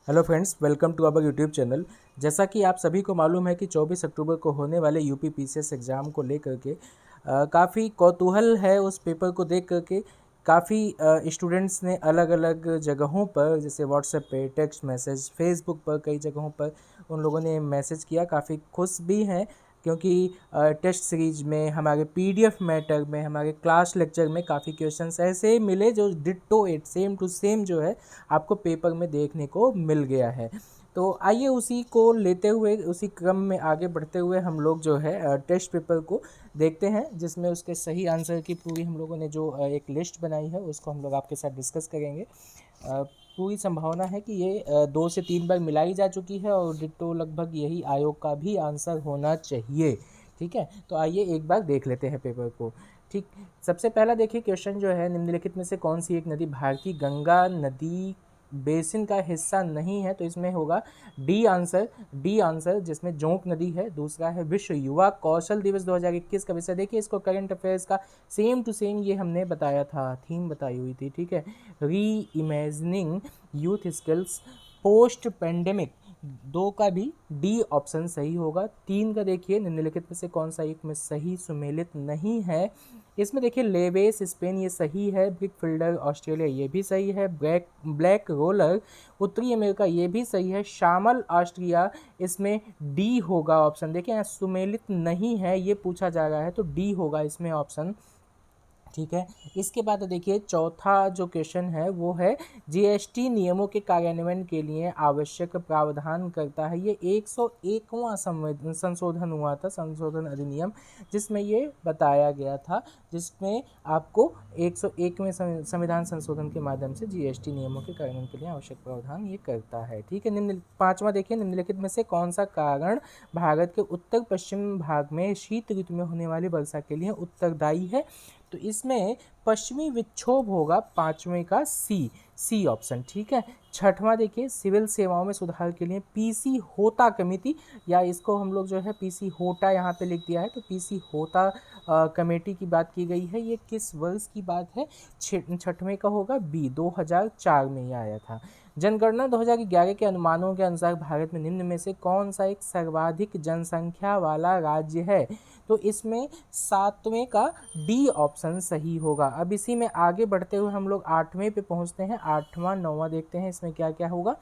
Hello friends, welcome to our YouTube channel. जैसा कि आप सभी को मालूम है कि 24 अक्टूबर को होने वाले यूपी पीसीएस एग्ज़ाम को लेकर के काफ़ी कौतूहल है उस पेपर को देख करके। काफ़ी स्टूडेंट्स ने अलग अलग जगहों पर जैसे व्हाट्सएप पे, टेक्स्ट मैसेज, फेसबुक पर कई जगहों पर उन लोगों ने मैसेज किया। काफ़ी खुश भी हैं क्योंकि टेस्ट सीरीज में, हमारे पीडीएफ मैटर में, हमारे क्लास लेक्चर में काफ़ी क्वेश्चंस ऐसे मिले जो डिट्टो सेम टू सेम जो है आपको पेपर में देखने को मिल गया है। तो आइए उसी को लेते हुए, उसी क्रम में आगे बढ़ते हुए हम लोग जो है टेस्ट पेपर को देखते हैं, जिसमें उसके सही आंसर की पूरी हम लोगों ने जो एक लिस्ट बनाई है उसको हम लोग आपके साथ डिस्कस करेंगे। पूरी संभावना है कि ये 2 से 3 बार मिलाई जा चुकी है और डिट्टो लगभग यही आयोग का भी आंसर होना चाहिए। ठीक है, तो आइए एक बार देख लेते हैं पेपर को। ठीक, सबसे पहला देखिए क्वेश्चन जो है, निम्नलिखित में से कौन सी एक नदी भारतीय गंगा नदी बेसिन का हिस्सा नहीं है? तो इसमें होगा डी आंसर, जिसमें जोंक नदी है। दूसरा है विश्व युवा कौशल दिवस 2021 का विषय। देखिए इसको करंट अफेयर्स का सेम टू सेम ये हमने बताया था, थीम बताई हुई थी। ठीक है, री imagining youth skills post pandemic. 2 का भी डी ऑप्शन सही होगा। 3 का देखिए निम्नलिखित में से कौन सा एक में सही सुमेलित नहीं है? इसमें देखिए लेवेस स्पेन ये सही है, ब्रिक फील्डर ऑस्ट्रेलिया ये भी सही है, ब्लैक रोलर उत्तरी अमेरिका ये भी सही है, शामल ऑस्ट्रिया, इसमें डी होगा ऑप्शन। देखिए यहाँ सुमेलित नहीं है ये पूछा जा रहा है, तो डी होगा इसमें ऑप्शन। ठीक है, इसके बाद देखिए चौथा जो क्वेश्चन है वो है जीएसटी नियमों के कार्यान्वयन के लिए आवश्यक प्रावधान करता है। ये 101वां संशोधन हुआ था, संशोधन अधिनियम, जिसमें ये बताया गया था, जिसमें आपको 101वें संविधान संशोधन के माध्यम से जीएसटी नियमों के कार्यान्वयन के लिए आवश्यक प्रावधान ये करता है। ठीक है, पांचवा देखिए निम्नलिखित में से कौन सा कारण भारत के उत्तर पश्चिम भाग में शीत ऋतु में होने वाली वर्षा के लिए उत्तरदायी है? तो इसमें पश्चिमी विक्षोभ होगा, पांचवें का सी ऑप्शन। ठीक है, छठवां देखिए सिविल सेवाओं में सुधार के लिए पीसी होता कमेटी, या इसको हम लोग जो है पीसी होटा यहाँ पे लिख दिया है, तो पीसी होता कमेटी की बात की गई है। ये किस वर्ष की बात है? छठवें का होगा बी, 2004 में ये आया था। जनगणना 2011 के अनुमानों के अनुसार भारत में निम्न में से कौन सा एक सर्वाधिक जनसंख्या वाला राज्य है? तो इसमें 7वें का डी ऑप्शन सही होगा। अब इसी में आगे बढ़ते हुए हम लोग 8वें पे पहुंचते हैं। 8वां 9वां देखते हैं इसमें क्या क्या होगा।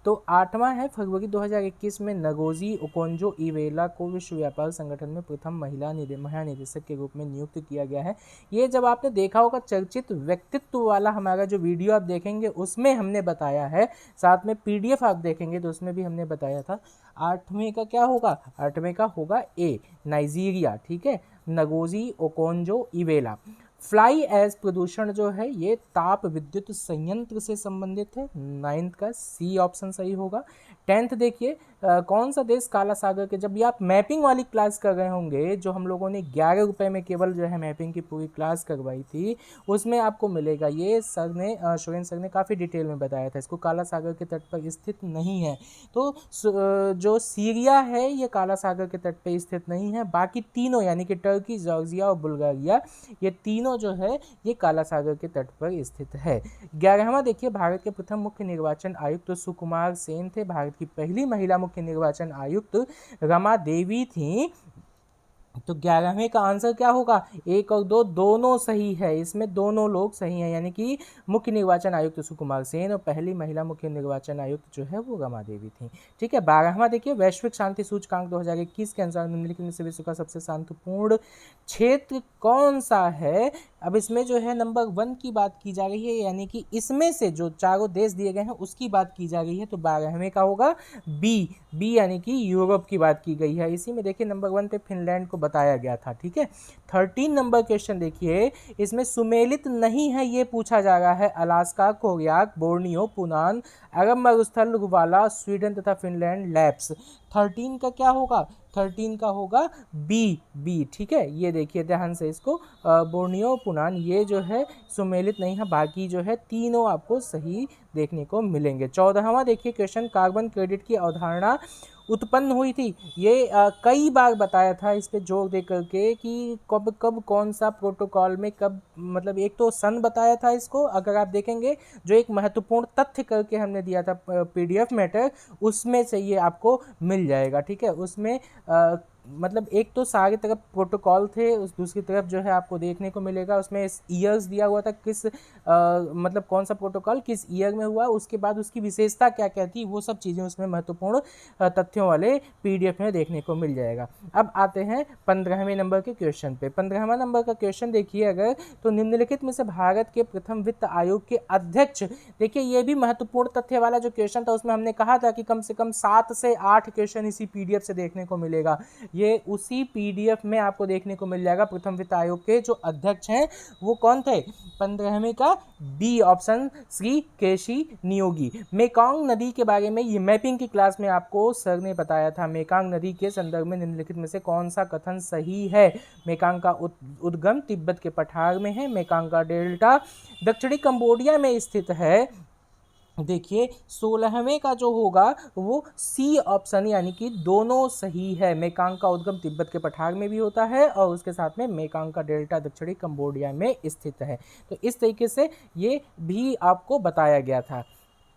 तो 8वां है फरवरी 2021 में नगोजी ओकोंजो इवेला को विश्व व्यापार संगठन में प्रथम महिला महानिदेशक के रूप में नियुक्त किया गया है। ये जब आपने देखा होगा चर्चित व्यक्तित्व वाला हमारा जो वीडियो आप देखेंगे उसमें हमने बताया है, साथ में पीडीएफ आप देखेंगे तो उसमें भी हमने बताया था। 8वें का क्या होगा? 8वें का होगा ए, नाइजीरिया। ठीक है, Ngozi Okonjo Iweala. Fly ash प्रदूषण जो है ये ताप विद्युत संयंत्र से संबंधित है, 9th का सी ऑप्शन सही होगा। 10th देखिए कौन सा देश काला सागर के, जब ये आप मैपिंग वाली क्लास कर रहे होंगे, जो हम लोगों ने 11 रुपए में केवल जो है मैपिंग की पूरी क्लास करवाई थी, उसमें आपको मिलेगा। ये सर ने सुरेंद्र सर ने काफ़ी डिटेल में बताया था, इसको काला सागर के तट पर स्थित नहीं है। तो जो सीरिया है ये काला सागर के तट पर स्थित नहीं है। बाकी तीनों यानी कि टर्की, जॉर्जिया और बुल्गारिया, ये तीनों जो है ये काला सागर के तट पर स्थित है। 11वां देखिए भारत के प्रथम मुख्य निर्वाचन आयुक्त सुकुमार सेन थे। भारत की पहली महिला मुख्य निर्वाचन आयुक्त रमा देवी थी। तो 11वें का आंसर क्या होगा? 1 और 2 दोनों सही है, इसमें दोनों लोग सही हैं, यानी कि मुख्य निर्वाचन आयुक्त सुकुमार सेन और पहली महिला मुख्य निर्वाचन आयुक्त जो है वो रमा देवी थी। ठीक है, 12वां देखिए वैश्विक शांति सूचकांक 2021 के अनुसार निम्नलिखित में से विश्व का सबसे शांतिपूर्ण क्षेत्र कौन सा है? अब इसमें जो है नंबर 1 की बात की जा रही है, यानी कि इसमें से जो चारों देश दिए गए हैं उसकी बात की जा रही है, तो 12वें का होगा बी यानी कि यूरोप की बात की गई है। इसी में देखिए नंबर 1 पे फिनलैंड को बताया गया था। ठीक है, 13 नंबर क्वेश्चन देखिए, इसमें सुमेलित नहीं है ये पूछा जा रहा है। अलास्का, कोरियाक, बोर्नियो, पुनान, अरब मरुस्थल, रुवाला, स्वीडन तथा फिनलैंड लैप्स। 13 का क्या होगा? 13 का होगा बी। ठीक है, ये देखिए ध्यान से इसको, बोर्नियो, पुनान ये जो है सुमेलित नहीं है, बाकी जो है तीनों आपको सही देखने को मिलेंगे। 14वां देखिए क्वेश्चन, कार्बन क्रेडिट की अवधारणा उत्पन्न हुई थी। ये कई बार बताया था, इस पे जोर दे करके कि कब कब कौन सा प्रोटोकॉल में कब, मतलब एक तो सन बताया था इसको, अगर आप देखेंगे जो एक महत्वपूर्ण तथ्य करके हमने दिया था पीडीएफ मैटर, उसमें से ये आपको मिल जाएगा। ठीक है, उसमें मतलब एक तो सारी तरफ प्रोटोकॉल थे, उस दूसरी तरफ जो है आपको देखने को मिलेगा उसमें ईयर्स दिया हुआ था, किस मतलब कौन सा प्रोटोकॉल किस ईयर में हुआ, उसके बाद उसकी विशेषता क्या क्या थी, वो सब चीज़ें उसमें महत्वपूर्ण तथ्यों वाले पीडीएफ में देखने को मिल जाएगा। अब आते हैं 15वें नंबर के क्वेश्चन पे। 15वां नंबर का क्वेश्चन देखिए अगर, तो निम्नलिखित में से भारत के प्रथम वित्त आयोग के अध्यक्ष, देखिए ये भी महत्वपूर्ण तथ्य वाला जो क्वेश्चन था, उसमें हमने कहा था कि कम से कम 7 से 8 क्वेश्चन इसी पीडीएफ से देखने को मिलेगा। ये उसी पीडीएफ में आपको देखने को मिल जाएगा। प्रथम वित्त आयोग के जो अध्यक्ष हैं वो कौन थे? 15वें का बी ऑप्शन, श्री केशी नियोगी। मेकांग नदी के बारे में ये मैपिंग की क्लास में आपको सर ने बताया था। मेकांग नदी के संदर्भ में निम्नलिखित में से कौन सा कथन सही है? मेकांग का उद्गम तिब्बत के पठार में है। मेकांग का डेल्टा दक्षिणी कंबोडिया में स्थित है। देखिए 16वें का जो होगा वो सी ऑप्शन, यानी कि दोनों सही है। मेकांग का उद्गम तिब्बत के पठार में भी होता है और उसके साथ में मेकांग का डेल्टा दक्षिणी कंबोडिया में स्थित है। तो इस तरीके से ये भी आपको बताया गया था।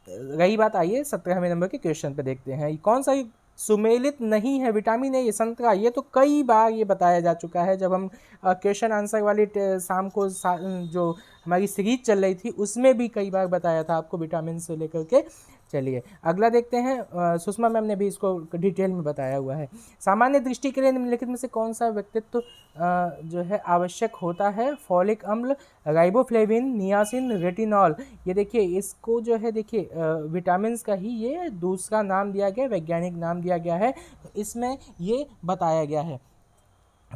रही बात, आइए 17वें नंबर के क्वेश्चन पे देखते हैं। कौन सा सुमेलित नहीं है विटामिन ए? ये संतरा। ये तो कई बार ये बताया जा चुका है, जब हम क्वेश्चन आंसर वाली शाम को जो हमारी सीरीज चल रही थी उसमें भी कई बार बताया था आपको विटामिन से लेकर के। चलिए अगला देखते हैं। सुषमा मैम ने भी इसको डिटेल में बताया हुआ है। सामान्य दृष्टि के लिए निम्नलिखित में से कौन सा व्यक्तित्व जो है आवश्यक होता है? फॉलिक अम्ल, राइबोफ्लेविन, नियासिन, रेटिनॉल। ये देखिए इसको जो है, देखिए विटामिन का ही ये दूसरा नाम दिया गया, वैज्ञानिक नाम दिया गया है, तो इसमें ये बताया गया है।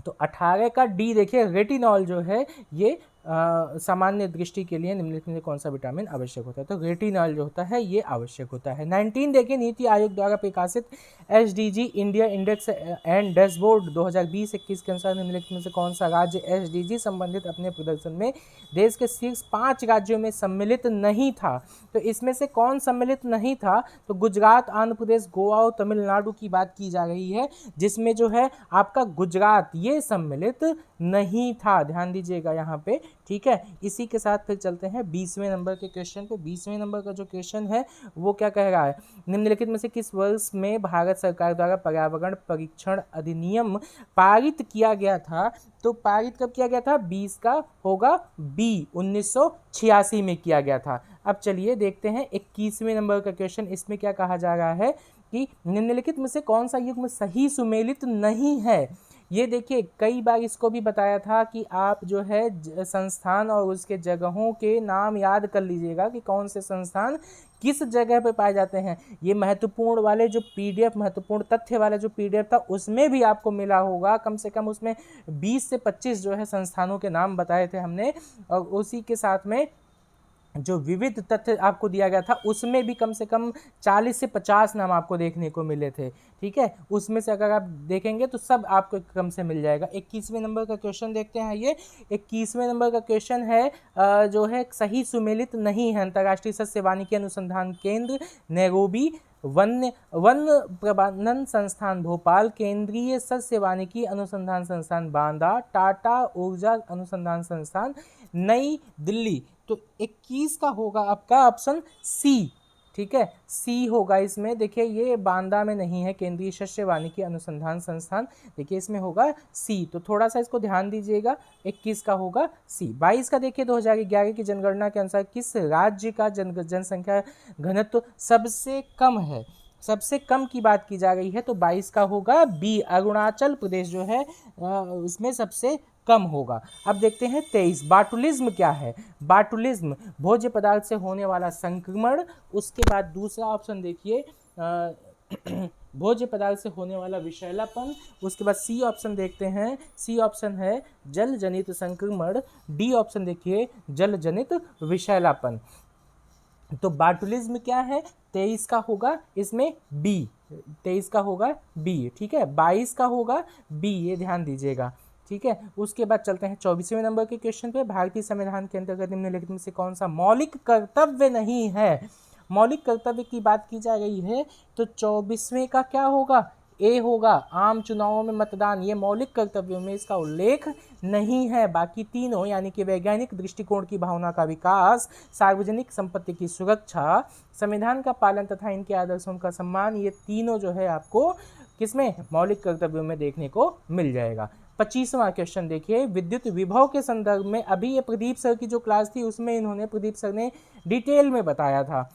तो 18 का डी देखिए, रेटिनॉल जो है ये सामान्य दृष्टि के लिए निम्नलिखित में कौन सा विटामिन आवश्यक होता है? तो रेटिनॉल जो होता है ये आवश्यक होता है। 19 देखिए, नीति आयोग द्वारा प्रकाशित SDG India index and dashboard 2020-21 के अनुसार निम्नलिखित में से कौन सा राज्य एसडीजी संबंधित अपने प्रदर्शन में देश के शीर्ष 5 राज्यों में सम्मिलित नहीं था? तो इसमें से कौन सम्मिलित नहीं था? तो गुजरात, आंध्र प्रदेश, गोवा और तमिलनाडु की बात की जा रही है, जिसमें जो है आपका गुजरात ये सम्मिलित नहीं था, ध्यान दीजिएगा यहाँ पे। ठीक है, इसी के साथ फिर चलते हैं 20वें नंबर के क्वेश्चन पे। 20वें नंबर का जो क्वेश्चन है वो क्या कह रहा है? निम्नलिखित में से किस वर्ष में भारत सरकार द्वारा पर्यावरण परीक्षण अधिनियम पारित किया गया था? तो पारित कब किया गया था? 20 का होगा बी, 1986 में किया गया था। अब चलिए देखते हैं 21वें नंबर का क्वेश्चन। इसमें क्या कहा जा रहा है कि निम्नलिखित में से कौन सा युग्म सही सुमेलित नहीं है? ये देखिए कई बार इसको भी बताया था कि आप जो है संस्थान और उसके जगहों के नाम याद कर लीजिएगा कि कौन से संस्थान किस जगह पे पाए जाते हैं। ये महत्वपूर्ण वाले जो पीडीएफ, महत्वपूर्ण तथ्य वाला जो पीडीएफ था उसमें भी आपको मिला होगा। कम से कम उसमें 20 से 25 जो है संस्थानों के नाम बताए थे हमने, और उसी के साथ में जो विविध तथ्य आपको दिया गया था उसमें भी कम से कम 40 से 50 नाम आपको देखने को मिले थे। ठीक है, उसमें से अगर आप देखेंगे तो सब आपको क्रम से मिल जाएगा। 21वें नंबर का क्वेश्चन देखते हैं। ये 21वें नंबर का क्वेश्चन है जो है सही सुमेलित नहीं है। अंतर्राष्ट्रीय सस्य वानिकी अनुसंधान केंद्र नैरोबी, वन प्रबंधन संस्थान भोपाल, केंद्रीय सस्य वानिकी अनुसंधान संस्थान बांदा, टाटा ऊर्जा अनुसंधान संस्थान नई दिल्ली। तो 21 का होगा आपका ऑप्शन सी। ठीक है, सी होगा इसमें। देखिए ये बांदा में नहीं है, केंद्रीय सस्य वानिकी अनुसंधान संस्थान, देखिए इसमें होगा सी। तो थोड़ा सा इसको ध्यान दीजिएगा, 21 का होगा सी। 22 का देखिए, 2011 की जनगणना के अनुसार किस राज्य का जनसंख्या घनत्व सबसे कम है? सबसे कम की बात की जा रही है, तो 22 का होगा बी, अरुणाचल प्रदेश जो है उसमें सबसे कम होगा। अब देखते हैं 23, बाटुलिज्म क्या है? बाटुलिज्म भोज्य पदार्थ से होने वाला संक्रमण। उसके बाद दूसरा ऑप्शन देखिए भोज्य पदार्थ से होने वाला विषैलापन। उसके बाद सी ऑप्शन देखते हैं, सी ऑप्शन है जल जनित संक्रमण। डी ऑप्शन देखिए जल जनित विषैलापन। तो बाटुलिज्म क्या है? 23 का होगा इसमें बी, 23 का होगा बी। ठीक है, 22 का होगा बी, ये ध्यान दीजिएगा। ठीक है, उसके बाद चलते हैं 24वें नंबर के क्वेश्चन पे। भारतीय संविधान के अंतर्गत निम्नलिखित में से कौन सा मौलिक कर्तव्य नहीं है? मौलिक कर्तव्य की बात की जा रही है तो 24वें का क्या होगा, ए होगा। आम चुनावों में मतदान, ये मौलिक कर्तव्यों में इसका उल्लेख नहीं है। बाकी तीनों यानी कि वैज्ञानिक दृष्टिकोण की भावना का विकास, सार्वजनिक संपत्ति की सुरक्षा, संविधान का पालन तथा इनके आदर्शों का सम्मान, ये तीनों जो है आपको किसमें, मौलिक कर्तव्यों में देखने को मिल जाएगा। 25वां क्वेश्चन देखिए, विद्युत विभव के संदर्भ में, अभी ये प्रदीप सर की जो क्लास थी उसमें प्रदीप सर ने डिटेल में बताया था।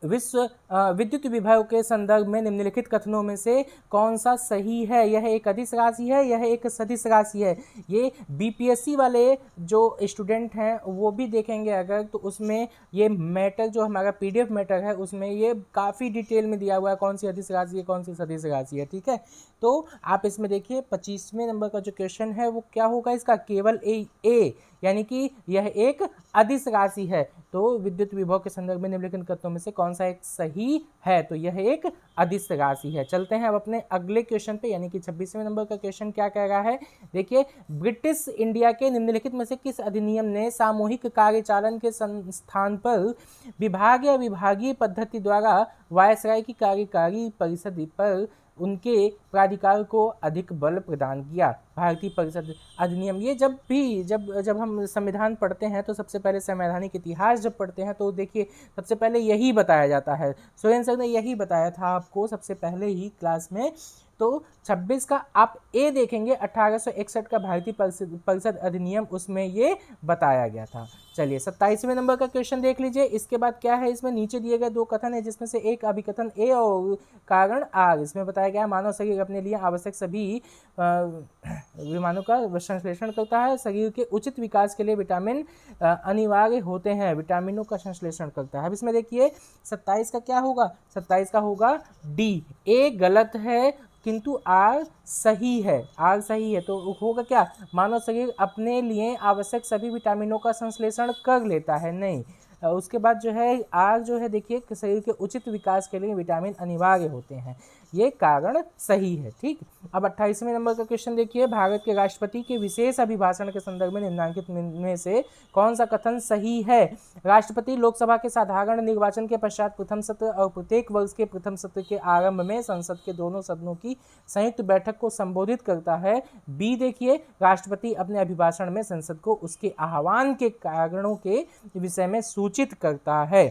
विद्युत विभव के संदर्भ में निम्नलिखित कथनों में से कौन सा सही है। यह एक अदिश राशि है, यह एक सदिश राशि है। ये बीपीएससी वाले जो स्टूडेंट हैं वो भी देखेंगे अगर, तो उसमें ये मैटर जो हमारा पीडीएफ मैटर है उसमें ये काफ़ी डिटेल में दिया हुआ है कौन सी अदिश राशि है कौन सी सदिश राशि है। ठीक है, तो आप इसमें देखिए 25वें नंबर का जो क्वेश्चन है वो क्या होगा, इसका केवल ए यानी कि यह एक अदिश राशि है। तो विद्युत विभव के संदर्भ में निम्नलिखित कथनों में से कौन सा एक सही है, तो यह एक अदिश राशि है। चलते हैं अब अपने अगले क्वेश्चन पे, यानी कि 26वें नंबर का क्वेश्चन क्या कह रहा है। देखिए, ब्रिटिश इंडिया के निम्नलिखित में से किस अधिनियम ने सामूहिक कार्यचालन के स्थान पर विभाग या विभागीय पद्धति द्वारा वायसराय की कार्यकारी परिषद पर उनके प्राधिकार को अधिक बल प्रदान किया। भारतीय परिषद अधिनियम, ये जब हम संविधान पढ़ते हैं तो सबसे पहले संवैधानिक इतिहास जब पढ़ते हैं तो देखिए सबसे पहले यही बताया जाता है। सोरेन सर ने यही बताया था आपको सबसे पहले ही क्लास में। तो 26 का आप ए देखेंगे, 1861 का भारतीय परिषद अधिनियम, उसमें ये बताया गया था। चलिए 27वें नंबर का क्वेश्चन देख लीजिए। इसके बाद क्या है, इसमें नीचे दिए गए दो कथन है जिसमें से एक अभिकथन ए और कारण आर। इसमें बताया गया मानव शरीर अपने लिए आवश्यक सभी विमानों का संश्लेषण करता है। शरीर के उचित विकास के लिए विटामिन अनिवार्य होते हैं, विटामिनों का संश्लेषण करता है। अब इसमें देखिए 27 का क्या होगा, 27 का होगा डी। ए गलत है किंतु आर सही है, आर सही है। तो होगा क्या, मानव शरीर अपने लिए आवश्यक सभी विटामिनों का संश्लेषण कर लेता है, नहीं। उसके बाद जो है आर जो है, देखिए शरीर के उचित विकास के लिए विटामिन अनिवार्य होते हैं, ये कारण सही है। ठीक, अब 28वें नंबर का क्वेश्चन देखिए, भारत के राष्ट्रपति के विशेष अभिभाषण के संदर्भ में निम्नलिखित में से कौन सा कथन सही है। राष्ट्रपति लोकसभा के साधारण निर्वाचन के पश्चात प्रथम सत्र और प्रत्येक वर्ष के प्रथम सत्र के आरंभ में संसद के दोनों सदनों की संयुक्त बैठक को संबोधित करता है। बी देखिए, राष्ट्रपति अपने अभिभाषण में संसद को उसके आह्वान के कारणों के विषय में सूचित करता है।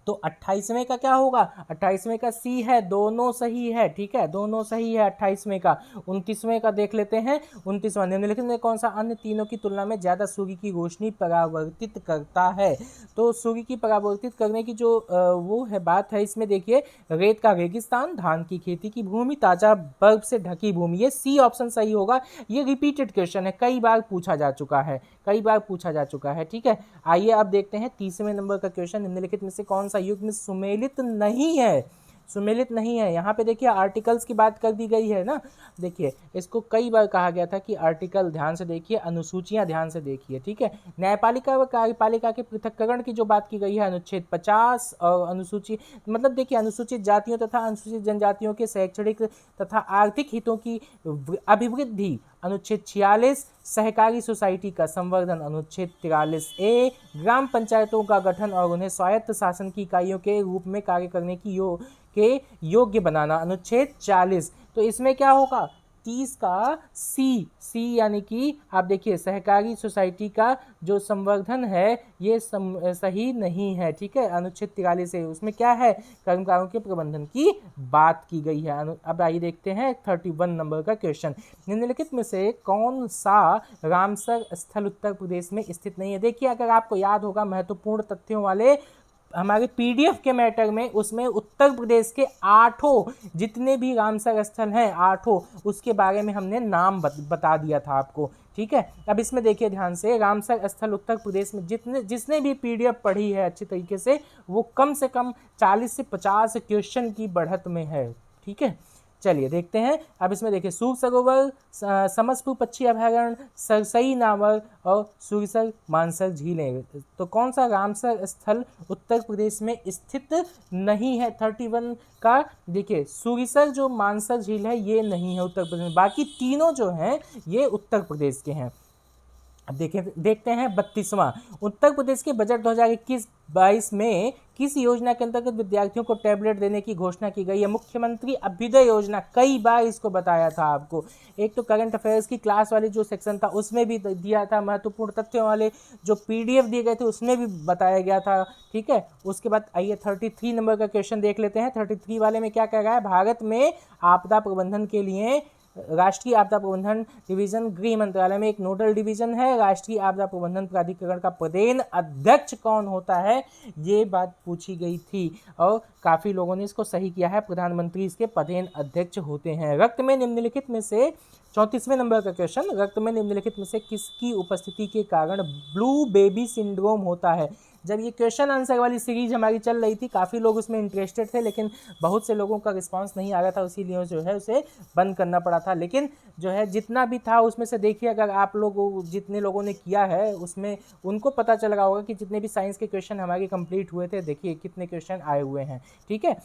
तो 28वें का क्या होगा, 28वें का सी है, दोनों सही है। ठीक है, दोनों सही है 28वें का। 29वें का देख लेते हैं। 29वां, निम्नलिखित में कौन सा अन्य तीनों की तुलना में ज्यादा सूर्य की रोशनी परावर्तित करता है। तो सूर्य की परावर्तित करने की जो वो है बात है, इसमें देखिए रेत का रेगिस्तान, धान की खेती की भूमि, ताजा बर्फ से ढकी भूमि, ये सी ऑप्शन सही होगा। ये रिपीटेड क्वेश्चन है, कई बार पूछा जा चुका है, ठीक है। आइए अब देखते हैं 30वें नंबर का क्वेश्चन, निम्नलिखित में से कौन सा युग्म सुमेलित नहीं है। यहाँ पे देखिए आर्टिकल्स की बात कर दी गई है ना। देखिए इसको कई बार कहा गया था कि आर्टिकल ध्यान से देखिए, अनुसूचियां ध्यान से देखिए। ठीक है, न्यायपालिका व कार्यपालिका के पृथक्करण की जो बात की गई है, अनुच्छेद 50, और अनुसूची मतलब देखिए अनुसूचित जातियों तथा अनुसूचित जनजातियों के शैक्षणिक तथा आर्थिक हितों की अभिवृद्धि, अनुच्छेद 46, सहकारी सोसाइटी का संवर्धन, अनुच्छेद 43A, ग्राम पंचायतों का गठन और उन्हें स्वायत्त शासन की इकाइयों के रूप में कार्य करने की योग्य बनाना, अनुच्छेद 40। तो इसमें क्या होगा, 30 का सी यानी कि आप देखिए सहकारी सोसाइटी का जो संवर्धन है ये सही नहीं है। ठीक है, अनुच्छेद 43 है, उसमें क्या है, कर्मकारों के प्रबंधन की बात की गई है। अब आइए देखते हैं 31 नंबर का क्वेश्चन, निम्नलिखित में से कौन सा रामसर स्थल उत्तर प्रदेश में स्थित नहीं है। देखिए अगर आपको याद होगा महत्वपूर्ण तथ्यों वाले हमारे पीडीएफ के मैटर में, उसमें उत्तर प्रदेश के 8 जितने भी रामसर स्थल हैं 8 उसके बारे में हमने नाम बता दिया था आपको। ठीक है, अब इसमें देखिए ध्यान से, रामसर स्थल उत्तर प्रदेश में जिसने भी पीडीएफ पढ़ी है अच्छी तरीके से, वो कम से कम 40 से 50 क्वेश्चन की बढ़त में है। ठीक है, चलिए देखते हैं। अब इसमें देखिए सूर सरोवर, समसपुर पक्षी अभयारण्य, सरसई नावर और सुरसर मानसर झीलें। तो कौन सा रामसर स्थल उत्तर प्रदेश में स्थित नहीं है। 31 का देखिए सुरसर जो मानसर झील है ये नहीं है उत्तर प्रदेश में, बाकी तीनों जो हैं ये उत्तर प्रदेश के हैं। अब देखते हैं 32वां, उत्तर प्रदेश के बजट 2021-22 में किस योजना के अंतर्गत विद्यार्थियों को टैबलेट देने की घोषणा की गई है? मुख्यमंत्री अभ्युदय योजना, कई बार इसको बताया था आपको। एक तो करंट अफेयर्स की क्लास वाली जो सेक्शन था उसमें भी दिया था, महत्वपूर्ण तथ्यों वाले जो PDF दिए गए थे उसमें भी बताया गया था, ठीक है। उसके बाद आइए 33 नंबर का क्वेश्चन देख लेते हैं। 33 वाले में क्या कह रहा है? भारत में आपदा प्रबंधन के लिए राष्ट्रीय आपदा प्रबंधन डिवीजन गृह मंत्रालय में एक नोडल डिवीजन है। राष्ट्रीय आपदा प्रबंधन प्राधिकरण का प्रदेन अध्यक्ष कौन होता है, ये बात पूछी गई थी और काफ़ी लोगों ने इसको सही किया है। प्रधानमंत्री इसके प्रदेन अध्यक्ष होते हैं। रक्त में निम्नलिखित में से 34वें नंबर का क्वेश्चन, रक्त में निम्नलिखित में से किसकी उपस्थिति के कारण ब्लू बेबी सिंड्रोम होता है? जब ये क्वेश्चन आंसर वाली सीरीज हमारी चल रही थी, काफ़ी लोग उसमें इंटरेस्टेड थे, लेकिन बहुत से लोगों का रिस्पांस नहीं आ रहा था, इसीलिए जो है उसे बंद करना पड़ा था। लेकिन जो है जितना भी था उसमें से देखिए, अगर आप लोग जितने लोगों ने किया है उसमें उनको पता चल रहा होगा कि जितने भी साइंस के क्वेश्चन हमारे कंप्लीट हुए थे, देखिए कितने क्वेश्चन आए हुए हैं, ठीक है।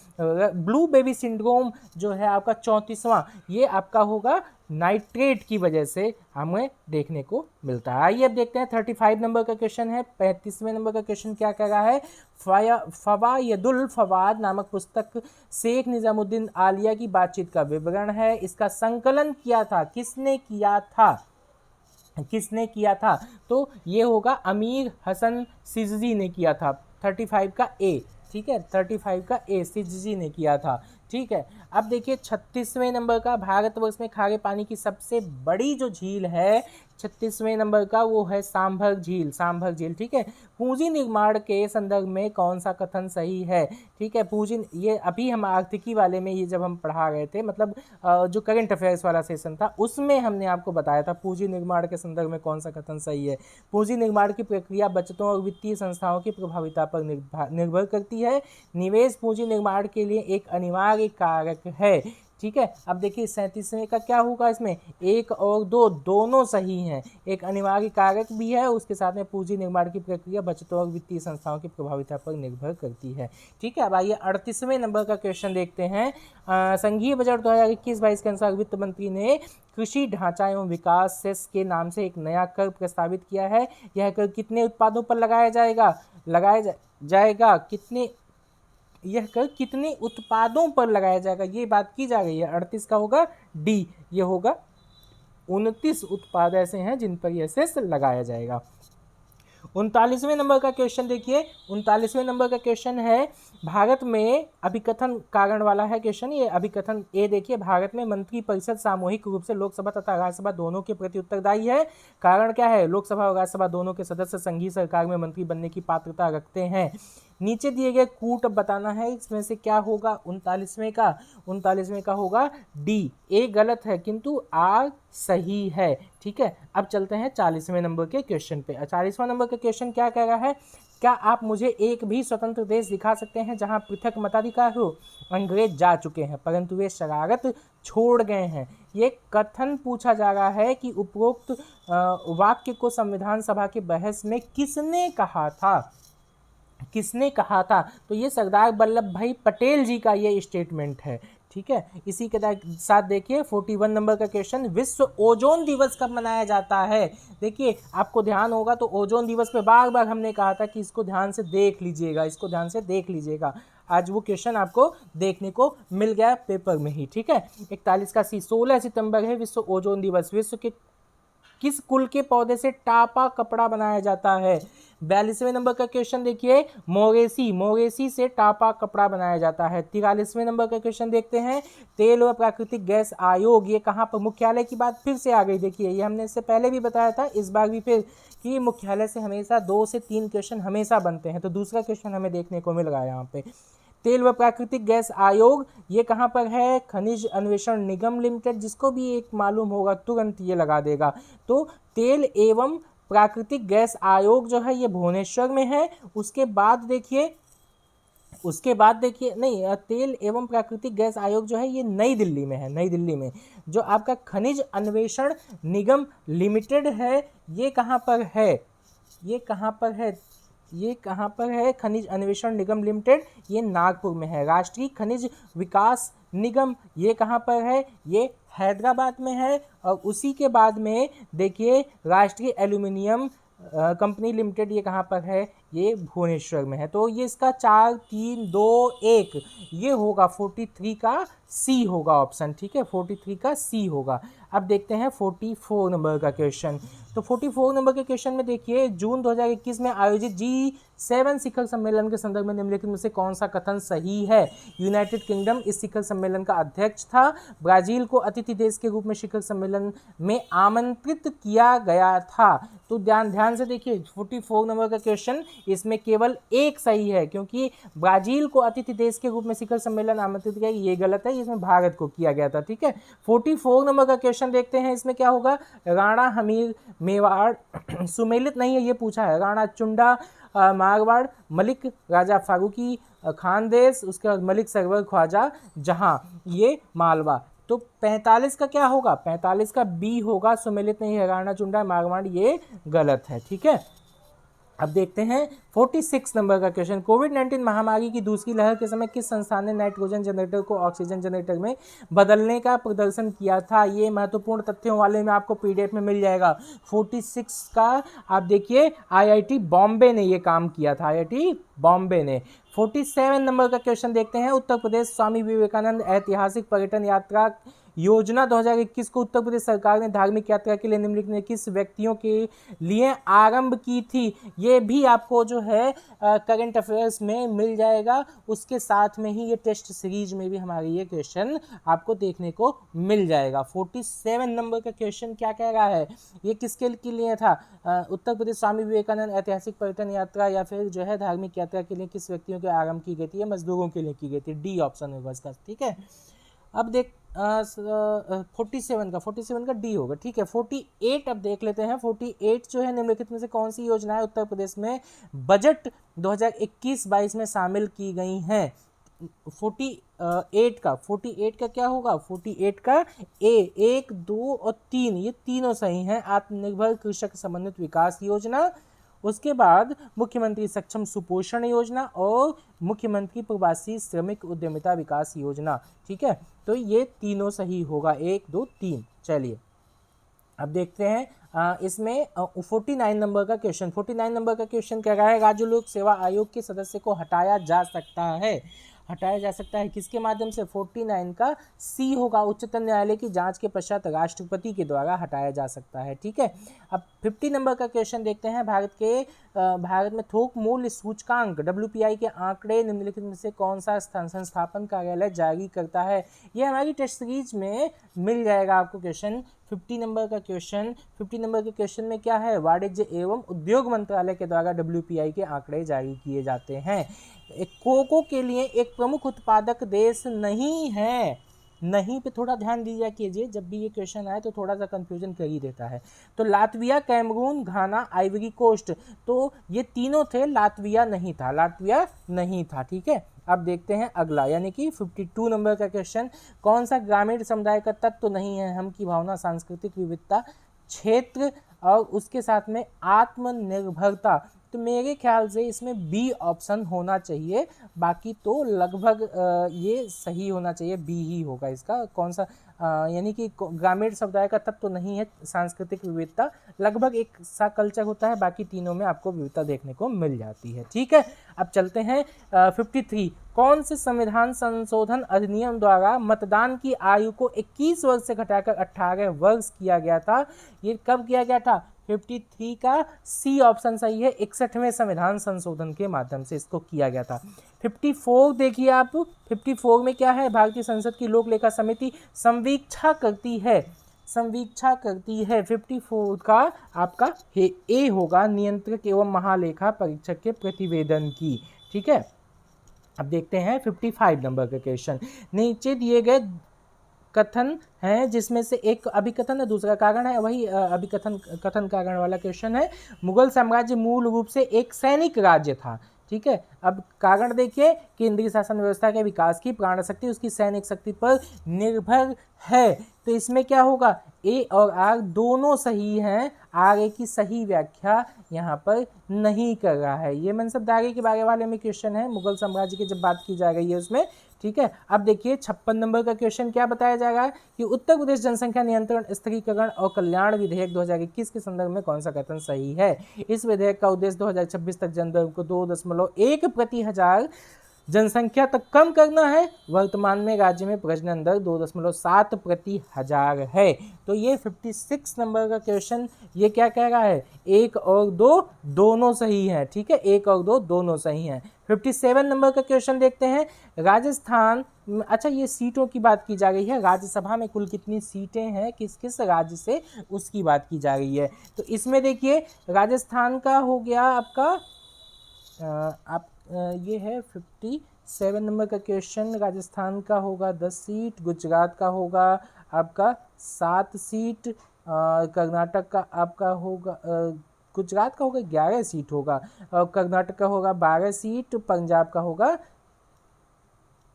ब्लू बेबी सिंड्रोम जो है आपका 34वां, ये आपका होगा नाइट्रेट की वजह से हमें देखने को मिलता है। आइए अब देखते हैं 35 नंबर का क्वेश्चन है। 35वें नंबर का क्वेश्चन क्या कह रहा है? फवायदुल फवाद नामक पुस्तक शेख निजामुद्दीन आलिया की बातचीत का विवरण है। इसका संकलन किया था, किसने किया था? किसने किया था? तो ये होगा अमीर हसन सिजजी ने किया था। 35 का ए, ठीक है, 35 का ए सिजजी ने किया था, ठीक है। अब देखिए 36वें नंबर का, भारतवर्ष में खारे पानी की सबसे बड़ी जो झील है 36वें नंबर का, वो है सांभर झील, सांभर झील, ठीक है। पूंजी निर्माण के संदर्भ में कौन सा कथन सही है? ठीक है, पूंजी, ये अभी हम आर्थिकी वाले में ये जब हम पढ़ा रहे थे, मतलब जो करंट अफेयर्स वाला सेशन था उसमें हमने आपको बताया था पूंजी निर्माण के संदर्भ में कौन सा कथन सही है। पूंजी निर्माण की प्रक्रिया बचतों और वित्तीय संस्थाओं की प्रभाविता पर निर्भर करती है। निवेश पूंजी निर्माण के लिए एक अनिवार्य कारक है, ठीक है। अब देखिए 37वें का क्या होगा? इसमें 1 और 2 दोनों सही हैं। एक अनिवार्य कारक भी है, उसके साथ में पूंजी निर्माण की प्रक्रिया बचतों और वित्तीय संस्थाओं की प्रभाविता पर निर्भर करती है, ठीक है। अब आइए 38वें नंबर का क्वेश्चन देखते हैं। संघीय बजट 2021-22 के अनुसार वित्त मंत्री ने कृषि ढांचा एवं विकास सेस के नाम से एक नया कर प्रस्तावित किया है। यह कर कितने उत्पादों पर लगाया जाएगा कितने, यह कर कितने उत्पादों पर लगाया जाएगा, ये बात की जा रही है। 38 का होगा डी, ये होगा 29 उत्पाद ऐसे हैं जिन पर यह सेस लगाया जाएगा। 39वें नंबर का क्वेश्चन देखिए, 39वें नंबर का क्वेश्चन है भारत में अभिकथन कारण वाला है क्वेश्चन। ये अभिकथन ए देखिए, भारत में मंत्री परिषद सामूहिक रूप से लोकसभा तथा राज्यसभा दोनों के प्रति उत्तरदायी है। कारण क्या है? लोकसभा और राज्यसभा दोनों के सदस्य संघीय सरकार में मंत्री बनने की पात्रता रखते हैं। नीचे दिए गए कूट बताना है, इसमें से क्या होगा? 39वें का होगा डी, ए गलत है किंतु आर सही है, ठीक है। अब चलते हैं 40वें नंबर के क्वेश्चन पे। 40वां नंबर का क्वेश्चन क्या कह रहा है? क्या आप मुझे एक भी स्वतंत्र देश दिखा सकते हैं जहां पृथक मताधिकार हो? अंग्रेज जा चुके हैं परंतु वे शरारत छोड़ गए हैं। ये कथन पूछा जा रहा है कि उपरोक्त वाक्य को संविधान सभा के बहस में किसने कहा था? किसने कहा था? तो ये सरदार वल्लभ भाई पटेल जी का ये स्टेटमेंट है, ठीक है। इसी के साथ देखिए 41 नंबर का क्वेश्चन, विश्व ओजोन दिवस कब मनाया जाता है? देखिए आपको ध्यान होगा तो ओजोन दिवस पे बार बार हमने कहा था कि इसको ध्यान से देख लीजिएगा, इसको ध्यान से देख लीजिएगा। आज वो क्वेश्चन आपको देखने को मिल गया पेपर में ही, ठीक है। 41 का सी, 16 सितंबर है विश्व ओजोन दिवस। विश्व के किस कुल के पौधे से टापा कपड़ा बनाया जाता है? 42वें नंबर का क्वेश्चन देखिए, मोरेसी से टापा कपड़ा बनाया जाता है। 43वें नंबर का क्वेश्चन देखते हैं, तेल व प्राकृतिक गैस आयोग, ये कहाँ पर? मुख्यालय की बात फिर से आ गई। देखिए ये हमने इससे पहले भी बताया था, इस बार भी फिर कि मुख्यालय से हमेशा 2 से 3 क्वेश्चन हमेशा बनते हैं, तो दूसरा क्वेश्चन हमें देखने को मिल रहा है यहाँ पे। तेल व प्राकृतिक गैस आयोग ये कहाँ पर है? खनिज अन्वेषण निगम लिमिटेड, जिसको भी एक मालूम होगा तुरंत ये लगा देगा। तो तेल एवं प्राकृतिक गैस आयोग जो है ये भुवनेश्वर में है। उसके बाद देखिए नहीं, तेल एवं प्राकृतिक गैस आयोग जो है ये नई दिल्ली में है। नई दिल्ली में जो आपका खनिज अन्वेषण निगम लिमिटेड है, ये कहाँ पर है? ये कहाँ पर है? खनिज अन्वेषण निगम लिमिटेड, ये नागपुर में है। राष्ट्रीय खनिज विकास निगम ये कहाँ पर है? ये हैदराबाद में है। और उसी के बाद में देखिए राष्ट्रीय एल्यूमिनियम कंपनी लिमिटेड, ये कहाँ पर है? ये भुवनेश्वर में है। तो ये इसका 4 3 2 1 ये होगा 43 का सी होगा ऑप्शन, ठीक है, 43 का सी होगा। अब देखते हैं 44 नंबर का क्वेश्चन। तो 44 नंबर के क्वेश्चन में देखिए, जून 2021 में आयोजित G7 शिखर सम्मेलन के संदर्भ में निम्नलिखित में से कौन सा कथन सही है? यूनाइटेड किंगडम इस शिखर सम्मेलन का अध्यक्ष था। ब्राजील को अतिथि देश के रूप में शिखर सम्मेलन में आमंत्रित किया गया था। तो ध्यान से देखिए 44 नंबर का क्वेश्चन, इसमें केवल एक सही है, क्योंकि ब्राजील को अतिथि देश के रूप में शिखर सम्मेलन आमंत्रित किया, ये गलत है, इसमें भारत को किया गया था, ठीक है। 44 नंबर का क्वेश्चन देखते हैं, इसमें क्या होगा? राणा हमीर मेवाड़ सुमेलित नहीं है, ये पूछा है। राणा चुंडा मारवाड़, मलिक राजा फारूकी खानदेश, उसके बाद मलिक सरवर ख्वाजा जहां, ये मालवा। तो 45 का क्या होगा? 45 का बी होगा, सुमेलित नहीं है, राणा चुंडा मारवाड़, ये गलत है, ठीक है। अब देखते हैं 46 नंबर का क्वेश्चन। कोविड-19 महामारी की दूसरी लहर के समय किस संस्थान ने नाइट्रोजन जनरेटर को ऑक्सीजन जनरेटर में बदलने का प्रदर्शन किया था? ये महत्वपूर्ण तथ्यों वाले में आपको पीडीएफ में मिल जाएगा। 46 का आप देखिए, आईआईटी बॉम्बे ने ये काम किया था, आईआईटी बॉम्बे ने। 47 नंबर का क्वेश्चन देखते हैं। उत्तर प्रदेश स्वामी विवेकानंद ऐतिहासिक पर्यटन यात्रा योजना 2021 को उत्तर प्रदेश सरकार ने धार्मिक यात्रा के लिए निम्नलिखित में किस व्यक्तियों के लिए आरंभ की थी? ये भी आपको जो है करंट अफेयर्स में मिल जाएगा, उसके साथ में ही ये टेस्ट सीरीज में भी हमारी ये क्वेश्चन आपको देखने को मिल जाएगा। 47 नंबर का क्वेश्चन क्या कह रहा है? ये किसके लिए था? उत्तर प्रदेश स्वामी विवेकानंद ऐतिहासिक पर्यटन यात्रा या फिर जो है धार्मिक यात्रा के लिए किस व्यक्तियों के आरंभ की गई थी? मजदूरों के लिए की गई थी, डी ऑप्शन होगा इसका, ठीक है। अब देख 47 का डी होगा, ठीक है। 48 अब देख लेते हैं। 48 जो है निम्नलिखित में से कौन सी योजनाएं उत्तर प्रदेश में बजट 2021-22 में शामिल की गई हैं? 48 का क्या होगा? 48 का ए 1 2 और 3, ये तीनों सही हैं। आत्मनिर्भर कृषक समन्वित विकास योजना, उसके बाद मुख्यमंत्री सक्षम सुपोषण योजना और मुख्यमंत्री प्रवासी श्रमिक उद्यमिता विकास योजना, ठीक है। तो ये तीनों सही होगा, 1 2 3। चलिए अब देखते हैं इसमें 49 नंबर का क्वेश्चन। 49 नंबर का क्वेश्चन कह रहा है, राज्य लोक सेवा आयोग के सदस्य को हटाया जा सकता है। किसके माध्यम से? 49 का सी होगा, उच्चतम न्यायालय की जांच के पश्चात राष्ट्रपति के द्वारा हटाया जा सकता है, ठीक है। अब 50 नंबर का क्वेश्चन देखते हैं। भारत में थोक मूल्य सूचकांक WPI के आंकड़े निम्नलिखित में से कौन सा संस्थापन कार्यालय जारी करता है? ये हमारी टेस्ट सीरीज में मिल जाएगा आपको क्वेश्चन। 50 नंबर का क्वेश्चन में क्या है? वाणिज्य एवं उद्योग मंत्रालय के द्वारा WPI के आंकड़े जारी किए जाते हैं। कोको के लिए एक प्रमुख उत्पादक देश नहीं है, नहीं पे थोड़ा ध्यान दीजिए कीजिए, जब भी ये क्वेश्चन आए तो थोड़ा सा कंफ्यूजन कर ही देता है। तो लातविया, कैमरून, घाना, आइवरी कोस्ट, तो ये तीनों थे, लातविया नहीं था, ठीक है। अब देखते हैं अगला, यानी कि 52 नंबर का क्वेश्चन। कौन सा ग्रामीण समुदाय का तत्व नहीं है? हम की भावना, सांस्कृतिक विविधता, क्षेत्र और उसके साथ में आत्मनिर्भरता। तो मेरे ख्याल से इसमें बी ऑप्शन होना चाहिए, बाकी तो लगभग ये सही होना चाहिए, बी ही होगा इसका। कौन सा? यानी कि ग्रामीण समुदाय का तत्व तो नहीं है, सांस्कृतिक विविधता, लगभग एक सा कल्चर होता है, बाकी तीनों में आपको विविधता देखने को मिल जाती है, ठीक है। अब चलते हैं 53। कौन से संविधान संशोधन अधिनियम द्वारा मतदान की आयु को 21 वर्ष से घटाकर 18 वर्ष किया गया था? ये कब किया गया था? 53 का सी ऑप्शन सही है, 61वें संविधान संशोधन के माध्यम से इसको किया गया था। 54 देखिए आप, 54 में क्या है? भारतीय संसद की लोक लेखा समिति संवीक्षा करती है। 54 का आपका ए होगा, नियंत्रक एवं महालेखा परीक्षक के प्रतिवेदन की, ठीक है। अब देखते हैं 55 नंबर का क्वेश्चन। नीचे दिए गए कथन है जिसमें से एक अभिकथन है, दूसरा कारण है, वही कथन कारण वाला क्वेश्चन है। मुगल साम्राज्य मूल रूप से एक सैनिक राज्य था, ठीक है। अब कारण देखिए, केंद्रीय शासन व्यवस्था के विकास की प्राण शक्ति उसकी सैनिक शक्ति पर निर्भर है। तो इसमें क्या होगा, ए और आर दोनों सही हैं, आर ए की सही व्याख्या यहाँ पर नहीं कर रहा है। ये मनसबदारी के बारे वाले में क्वेश्चन है, मुगल साम्राज्य की जब बात की जा रही है उसमें, ठीक है। अब देखिए 56 नंबर का क्वेश्चन क्या बताया जा रहा है कि उत्तर प्रदेश जनसंख्या नियंत्रण, स्त्रीकरण और कल्याण विधेयक 2021 के संदर्भ में कौन सा कथन सही है। इस विधेयक का उद्देश्य 2026 तक जनदर को 2.1 प्रति हजार जनसंख्या तक कम करना है। वर्तमान में राज्य में प्रजनन दर 2.7 प्रति हजार है। तो ये 56 नंबर का क्वेश्चन ये क्या कह रहा है, 1 और 2 दोनों सही है, ठीक है, 1 और 2 दोनों सही हैं। 57 नंबर का क्वेश्चन देखते हैं, राजस्थान, अच्छा ये सीटों की बात की जा रही है, राज्यसभा में कुल कितनी सीटें हैं किस किस राज्य से, उसकी बात की जा रही है। तो इसमें देखिए राजस्थान का हो गया आपका ये है 57 नंबर का क्वेश्चन, राजस्थान का होगा 10 सीट, गुजरात का होगा आपका 7 सीट, कर्नाटक का आपका होगा गुजरात का होगा 11 सीट होगा, और कर्नाटक का होगा 12 सीट, पंजाब का होगा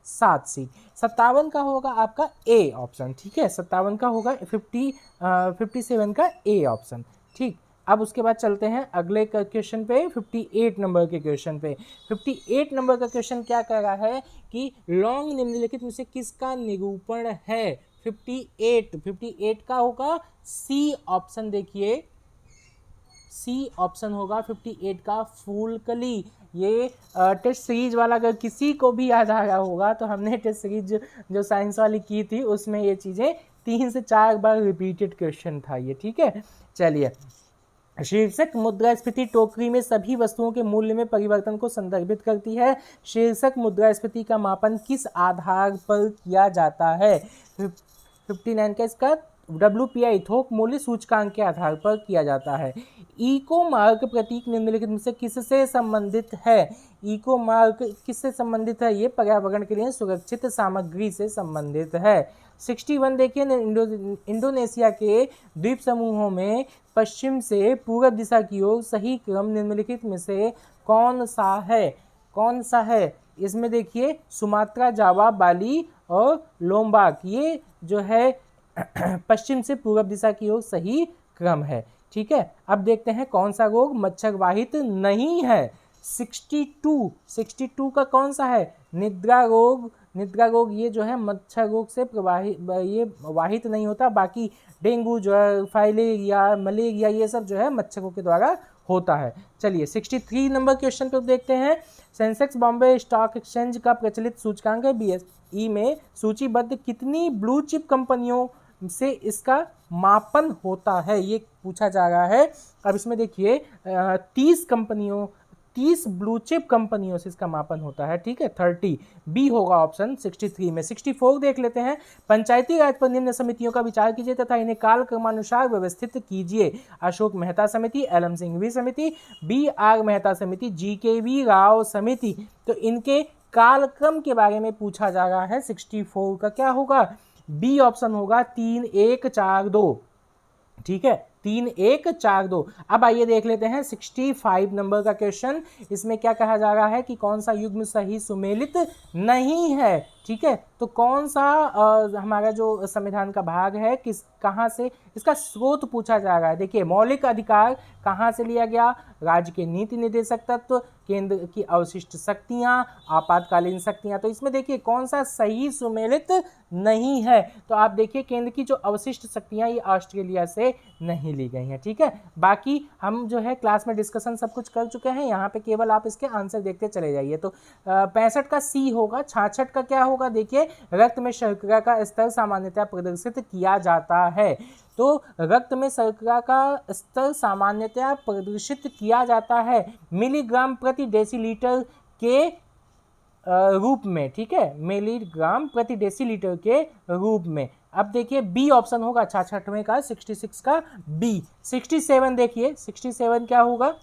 7 सीट। 57 का होगा आपका ए ऑप्शन, ठीक है, 57 का होगा 57 का ए ऑप्शन, ठीक। अब उसके बाद चलते हैं अगले क्वेश्चन पे, 58 नंबर के क्वेश्चन पे। 58 नंबर का क्वेश्चन क्या कह रहा है कि लॉन्ग निम्नलिखित में से किसका निरूपण है। 58 का होगा सी ऑप्शन, देखिए सी ऑप्शन होगा 58 का फूलकली। ये टेस्ट सीरीज वाला अगर किसी को भी याद आ रहा होगा तो हमने टेस्ट सीरीज जो साइंस वाली की थी उसमें ये चीज़ें 3 से 4 बार रिपीटेड क्वेश्चन था ये, ठीक है। चलिए, शीर्षक मुद्रास्फीति टोकरी में सभी वस्तुओं के मूल्य में परिवर्तन को संदर्भित करती है। शीर्षक मुद्रास्फीति का मापन किस आधार पर किया जाता है। 59 का इसका WPI थोक मूल्य सूचकांक के आधार पर किया जाता है। इको मार्क प्रतीक निम्नलिखित में से किससे संबंधित है। इको मार्क किससे संबंधित है, ये पर्यावरण के लिए सुरक्षित सामग्री से संबंधित है। 61 देखिए, इंडोनेशिया के द्वीप समूहों में पश्चिम से पूर्व दिशा की ओर सही क्रम निम्नलिखित में से कौन सा है, कौन सा है। इसमें देखिए सुमात्रा, जावा, बाली और लोम्बाक, ये जो है पश्चिम से पूर्व दिशा की ओर सही क्रम है, ठीक है। अब देखते हैं कौन सा रोग मच्छर वाहित नहीं है। 62 का कौन सा है, निद्रा रोग। निद्रा रोग ये जो है मच्छर रोग से प्रवाहित, ये वाहित नहीं होता, बाकी डेंगू जो है, फाइलेरिया, मलेरिया, ये सब जो है मच्छरों के द्वारा होता है। चलिए 63 नंबर क्वेश्चन पर देखते हैं। सेंसेक्स बॉम्बे स्टॉक एक्सचेंज का प्रचलित सूचकांक है BSE में सूचीबद्ध कितनी ब्लू चिप कंपनियों से इसका मापन होता है, ये पूछा जा रहा है। अब इसमें देखिए 30 ब्लू चिप कंपनियों से इसका मापन होता है, ठीक है, 30 बी होगा ऑप्शन 63 में। 64 देख लेते हैं, पंचायती राज पर निम्न समितियों का विचार कीजिए तथा इन्हें काल क्रमानुसार व्यवस्थित कीजिए। अशोक मेहता समिति, LM सिंघवी समिति, BR मेहता समिति, GKV राव समिति। तो इनके कालक्रम के बारे में पूछा जा रहा है। 64 का क्या होगा, बी ऑप्शन होगा 3142, ठीक है, 3142। अब आइए देख लेते हैं 65 नंबर का क्वेश्चन। इसमें क्या कहा जा रहा है कि कौन सा युग्म सही सुमेलित नहीं है, ठीक है। तो कौन सा हमारा जो संविधान का भाग है किस कहाँ से, इसका स्रोत पूछा जा रहा है। देखिए मौलिक अधिकार कहाँ से लिया गया, राज्य के नीति निर्देशक तत्व, केंद्र की अवशिष्ट शक्तियाँ, आपातकालीन शक्तियाँ। तो इसमें देखिए कौन सा सही सुमेलित नहीं है। तो आप देखिए केंद्र की जो अवशिष्ट शक्तियाँ ये ऑस्ट्रेलिया से नहीं ली गई हैं, ठीक है। बाकी हम जो है क्लास में डिस्कशन सब कुछ कर चुके हैं, यहाँ पे केवल आप इसके आंसर देखते चले जाइए। तो 65 का सी होगा। 66 का क्या होगा, देखिए रक्त में शर्करा का स्तर सामान्यतः प्रदर्शित किया जाता है। तो रक्त में शर्करा का स्तर सामान्यतः प्रदर्शित किया जाता है मिलीग्राम प्रति डेसीलीटर के रूप में, ठीक है, मिलीग्राम प्रति डेसीलीटर के रूप में। अब देखिए बी ऑप्शन होगा 66वें का, 66 का बी। 67 देखिए, 67 क्या होगा,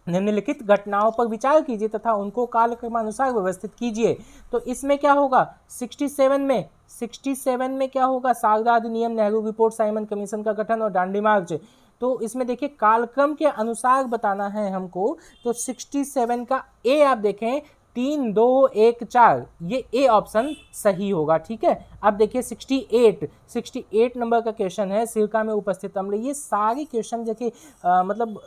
निम्नलिखित घटनाओं पर विचार कीजिए तथा उनको कालक्रमानुसार व्यवस्थित कीजिए। तो इसमें क्या होगा 67 में क्या होगा, शारदा अधिनियम, नेहरू रिपोर्ट, साइमन कमीशन का गठन और दांडी मार्च। तो इसमें देखिए कालक्रम के अनुसार बताना है हमको। तो 67 का ए आप देखें 3, 2, 1, 4, ये ए ऑप्शन सही होगा, ठीक है। अब देखिए 68 नंबर का क्वेश्चन है, सिरका में उपस्थित अम्ल। ये सारे क्वेश्चन देखिए मतलब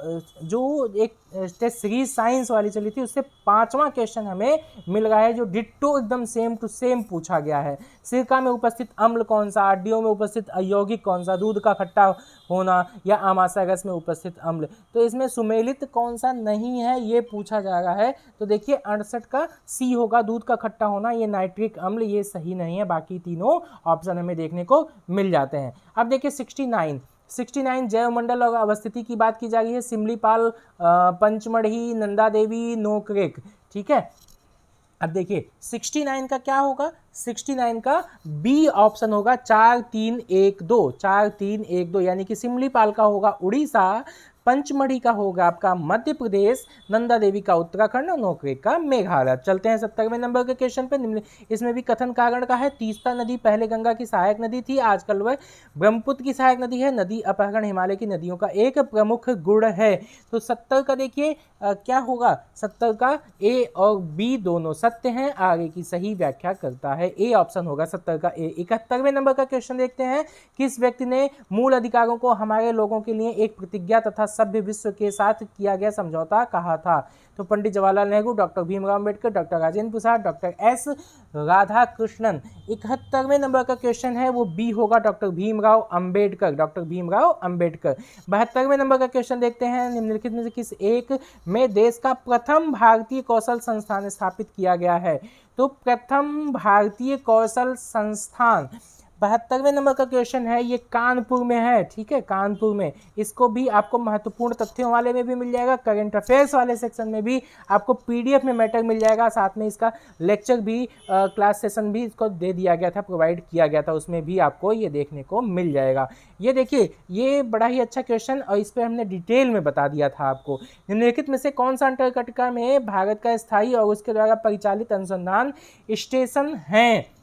जो एक टेस्ट सीरीज साइंस वाली चली थी उससे 5वां क्वेश्चन हमें मिल रहा है जो डिट्टो एकदम सेम टू सेम पूछा गया है। सिरका में उपस्थित अम्ल कौन सा, हड्डियों में उपस्थित अयौगिक कौन सा, दूध का खट्टा होना या आमाशय रस में उपस्थित अम्ल। तो इसमें सुमेलित कौन सा नहीं है ये पूछा जा रहा है। तो देखिए 68 का सी होगा, दूध का खट्टा होना, ये नाइट्रिक अम्ल, ये सही नहीं है। बाकी तीनों ऑप्शन हमें देखने को मिल जाते हैं। अब देखिए 69 जैवमंडल और अवस्थिति की बात की जा रही है। सिमलीपाल, पंचमढ़ी, नंदा देवी, नोकरेक, ठीक है। अब देखिए 69 का क्या होगा, 69 का बी ऑप्शन होगा, 4-3-1-2 यानी कि सिमलीपाल का होगा उड़ीसा, पंचमढ़ी का होगा आपका मध्य प्रदेश, नंदा देवी का उत्तराखंड और नोकरेक का मेघालय। चलते हैं 70वें नंबर के क्वेश्चन पे। इसमें भी कथन कारण का है। तीस्ता नदी पहले गंगा की सहायक नदी थी, आजकल वह ब्रह्मपुत्र की सहायक नदी है। नदी अपहरण हिमालय की नदियों का एक प्रमुख गुण है। तो 70 का देखिए क्या होगा, 70 का ए और बी दोनों सत्य हैं, आगे की सही व्याख्या करता है, ए ऑप्शन होगा 70 का ए। 71वें नंबर का क्वेश्चन देखते हैं। किस व्यक्ति ने मूल अधिकारों को हमारे लोगों के लिए एक प्रतिज्ञा तथा सभ्य विश्व के साथ किया गया समझौता कहा था? तो Pandit Jawaharlal Nehru, doctor Bhimrao Ambedkar, doctor Rajendra Prasad, doctor S Radhakrishnan. 71वें नंबर का क्वेश्चन है वो बी होगा, डॉक्टर भीमराव अम्बेडकर, डॉक्टर भीमराव अम्बेडकर। 72वें नंबर का क्वेश्चन देखते हैं। निम्नलिखित में से किस एक में देश का प्रथम भारतीय कौशल संस्थान स्थापित किया गया है? तो प्रथम भारतीय कौशल संस्थान 72वें नंबर का क्वेश्चन है, ये कानपुर में है, ठीक है, कानपुर में। इसको भी आपको महत्वपूर्ण तथ्यों वाले में भी मिल जाएगा, करंट अफेयर्स वाले सेक्शन में भी आपको पीडीएफ में मैटर मिल जाएगा, साथ में इसका लेक्चर भी क्लास सेशन भी इसको दे दिया गया था, प्रोवाइड किया गया था, उसमें भी आपको ये देखने को मिल जाएगा। ये देखिए ये बड़ा ही अच्छा क्वेश्चन और इस पर हमने डिटेल में बता दिया था आपको। निम्नलिखित में से कौन सा अंटार्कटिका में भारत का स्थायी और उसके द्वारा परिचालित अनुसंधान स्टेशन है?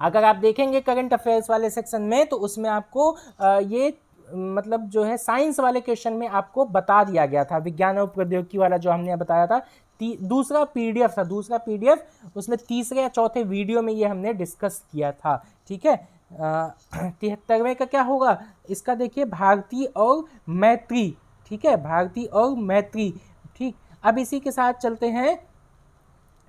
अगर आप देखेंगे करंट अफेयर्स वाले सेक्शन में तो उसमें आपको ये मतलब जो है साइंस वाले क्वेश्चन में आपको बता दिया गया था, विज्ञान और प्रौद्योगिकी वाला जो हमने बताया था। दूसरा पीडीएफ था, दूसरा पीडीएफ, उसमें तीसरे या चौथे वीडियो में ये हमने डिस्कस किया था, ठीक है। 73वें का क्या होगा, इसका देखिए भारती और मैत्री, ठीक है, भारती और मैत्री, ठीक। अब इसी के साथ चलते हैं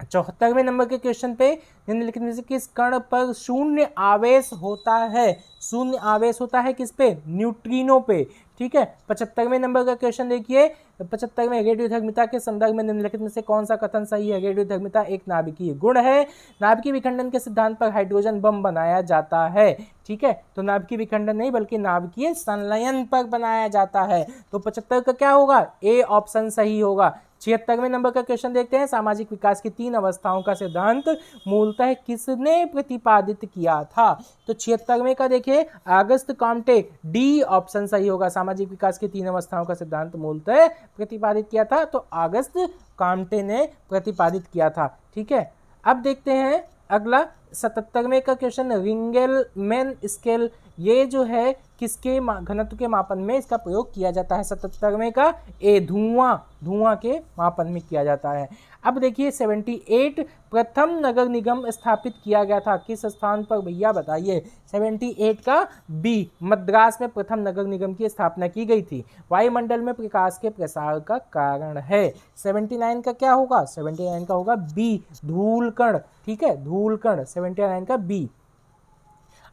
74वें नंबर के क्वेश्चन पे। निम्नलिखित में से किस कण पर शून्य आवेश होता है? शून्य आवेश होता है किस पे? न्यूट्रिनो पे, ठीक है। 75वें नंबर का क्वेश्चन देखिए। 75वें, रेडियोधर्मिता के संदर्भ में निम्नलिखित में से कौन सा कथन सही है? रेडियोधर्मिता एक नाभिकीय गुण है। नाभिकीय विखंडन के सिद्धांत पर हाइड्रोजन बम बनाया जाता है, ठीक है। तो नाभिकीय विखंडन नहीं बल्कि नाभिकीय संलयन पर बनाया जाता है। तो 75 का क्या होगा? ए ऑप्शन सही होगा। 76वें नंबर का क्वेश्चन देखते हैं। सामाजिक विकास की 3 अवस्थाओं का सिद्धांत मूलतः किसने प्रतिपादित किया था? तो 76वें का देखिए अगस्त कॉम्टे, डी ऑप्शन सही होगा। सामाजिक विकास की 3 अवस्थाओं का सिद्धांत मूलतः प्रतिपादित किया था तो अगस्त कॉम्टे ने प्रतिपादित किया था, ठीक है। अब देखते हैं अगला 77वें का क्वेश्चन, रिंगलमैन स्केल, ये जो है किसके घनत्व के मापन में इसका प्रयोग किया जाता है? 77वें का ए, धुआं के मापन में किया जाता है। अब देखिए 78, प्रथम नगर निगम स्थापित किया गया था किस स्थान पर भैया बताइए? 78 का बी, मद्रास में प्रथम नगर निगम की स्थापना की गई थी। वायुमंडल में प्रकाश के प्रसार का कारण है। 79 का क्या होगा? 79 का होगा बी, धूलकण, ठीक है, धूलकण, 79 का बी।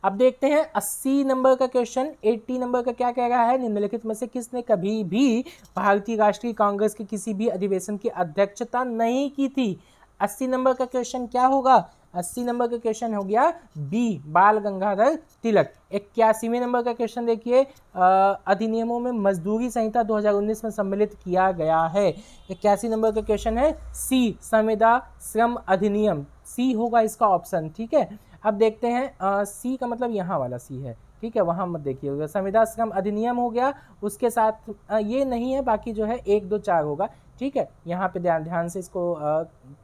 अब देखते हैं 80 नंबर का क्वेश्चन। 80 नंबर का क्या कह रहा है? निम्नलिखित में से किसने कभी भी भारतीय राष्ट्रीय कांग्रेस के किसी भी अधिवेशन की अध्यक्षता नहीं की थी? 80 नंबर का क्वेश्चन क्या होगा? 80 नंबर का क्वेश्चन हो गया बी, बाल गंगाधर तिलक। 81वें नंबर का क्वेश्चन देखिए, अधिनियमों में मजदूरी संहिता 2019 में सम्मिलित किया गया है। 81 नंबर का क्वेश्चन है सी, संविदा श्रम अधिनियम, सी होगा इसका ऑप्शन, ठीक है। अब देखते हैं सी का मतलब यहाँ वाला सी है, ठीक है, वहाँ मत देखिएगा। संविदा श्रम अधिनियम हो गया, उसके साथ ये नहीं है, बाकी जो है 1, 2, 4 होगा, ठीक है। यहाँ पे ध्यान से इसको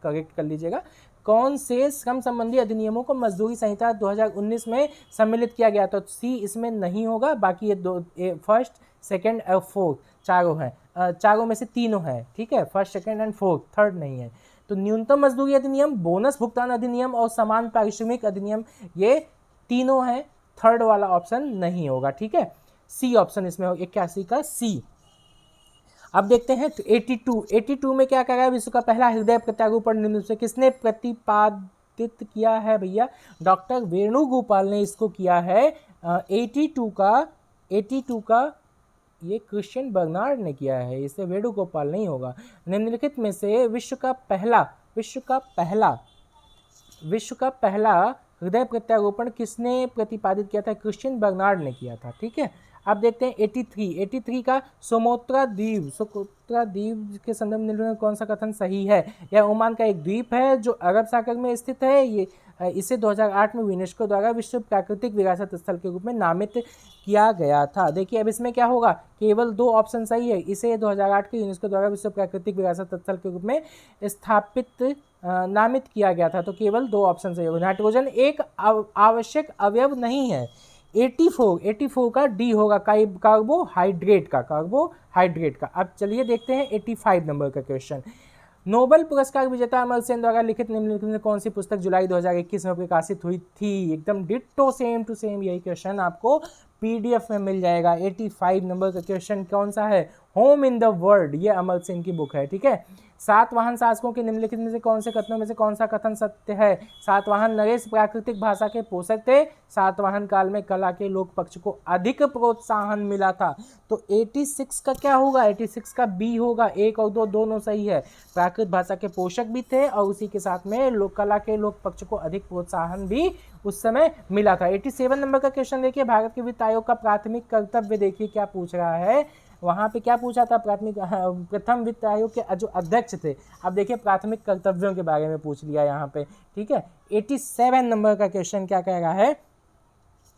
करेक्ट कर लीजिएगा। कौन से श्रम संबंधी अधिनियमों को मजदूरी संहिता 2019 में सम्मिलित किया गया? तो सी इसमें नहीं होगा, बाकी ये फर्स्ट, सेकंड और फोर्थ चारों हैं, चारों में से तीनों हैं, ठीक है, first, second and fourth, third नहीं है। तो न्यूनतम मजदूरी अधिनियम, बोनस भुगतान अधिनियम और समान पारिश्रमिक अधिनियम, ये तीनों हैं, थर्ड वाला ऑप्शन नहीं होगा। ठीक है, सी ऑप्शन इसमें होगा 81 का सी। अब देखते हैं 82 में क्या कह रहा है, विश्व का पहला हृदय प्रत्यारोपण निम्न से किसने प्रतिपादित किया है भैया, डॉक्टर वेणुगोपाल ने इसको किया है। 82 का ये क्रिश्चियन बर्नार्ड ने किया है, इसे वेणुगोपाल नहीं होगा। निम्नलिखित में से विश्व का पहला हृदय प्रत्यारोपण किसने प्रतिपादित किया था, क्रिश्चियन बर्नार्ड ने किया था। ठीक है, अब देखते हैं 83 का सोमात्रा द्वीप के संदर्भ में कौन सा कथन सही है। यह ओमान का एक द्वीप है जो अरब सागर में स्थित है। इसे 2008 में यूनेस्को द्वारा विश्व प्राकृतिक विरासत स्थल के रूप में नामित किया गया था। देखिए अब इसमें क्या होगा, केवल 2 ऑप्शन सही है। इसे 2008 के यूनेस्को द्वारा विश्व प्राकृतिक विरासत स्थल के रूप में नामित किया गया था, तो केवल 2 ऑप्शन सही होगा। नाइट्रोजन एक आवश्यक अवयव नहीं है। 84 का डी होगा, कार्बोहाइड्रेट का। अब चलिए देखते हैं 85 नंबर का क्वेश्चन। नोबेल पुरस्कार विजेता अमर्त्य सेन द्वारा लिखित निम्नलिखित में कौन सी पुस्तक जुलाई 2021 में प्रकाशित हुई थी। एकदम डिट्टो सेम टू सेम यही क्वेश्चन आपको पीडीएफ में मिल जाएगा। 85 नंबर का क्वेश्चन कौन सा है, होम इन द वर्ल्ड, ये अमर्त्य सेन की बुक है। ठीक है, सातवाहन शासकों के निम्नलिखित में से कौन से कथनों में से कौन सा कथन सत्य है। सातवाहन नरेश प्राकृतिक भाषा के पोषक थे। सातवाहन काल में कला के लोक पक्ष को अधिक प्रोत्साहन मिला था। तो 86 का क्या होगा, 86 का बी होगा। 1 और 2 दोनों सही है, प्राकृत भाषा के पोषक भी थे और उसी के साथ में कला के लोक पक्ष को अधिक प्रोत्साहन भी उस समय मिला था। 87 नंबर का क्वेश्चन देखिए, भारत के वित्त आयोग का प्राथमिक कर्तव्य देखिए क्या पूछ रहा है। वहाँ पे क्या पूछा था, प्रथम वित्त आयोग के जो अध्यक्ष थे। अब देखिए प्राथमिक कर्तव्यों के बारे में पूछ लिया यहाँ पे। ठीक है, 87 नंबर का क्वेश्चन क्या कह रहा है,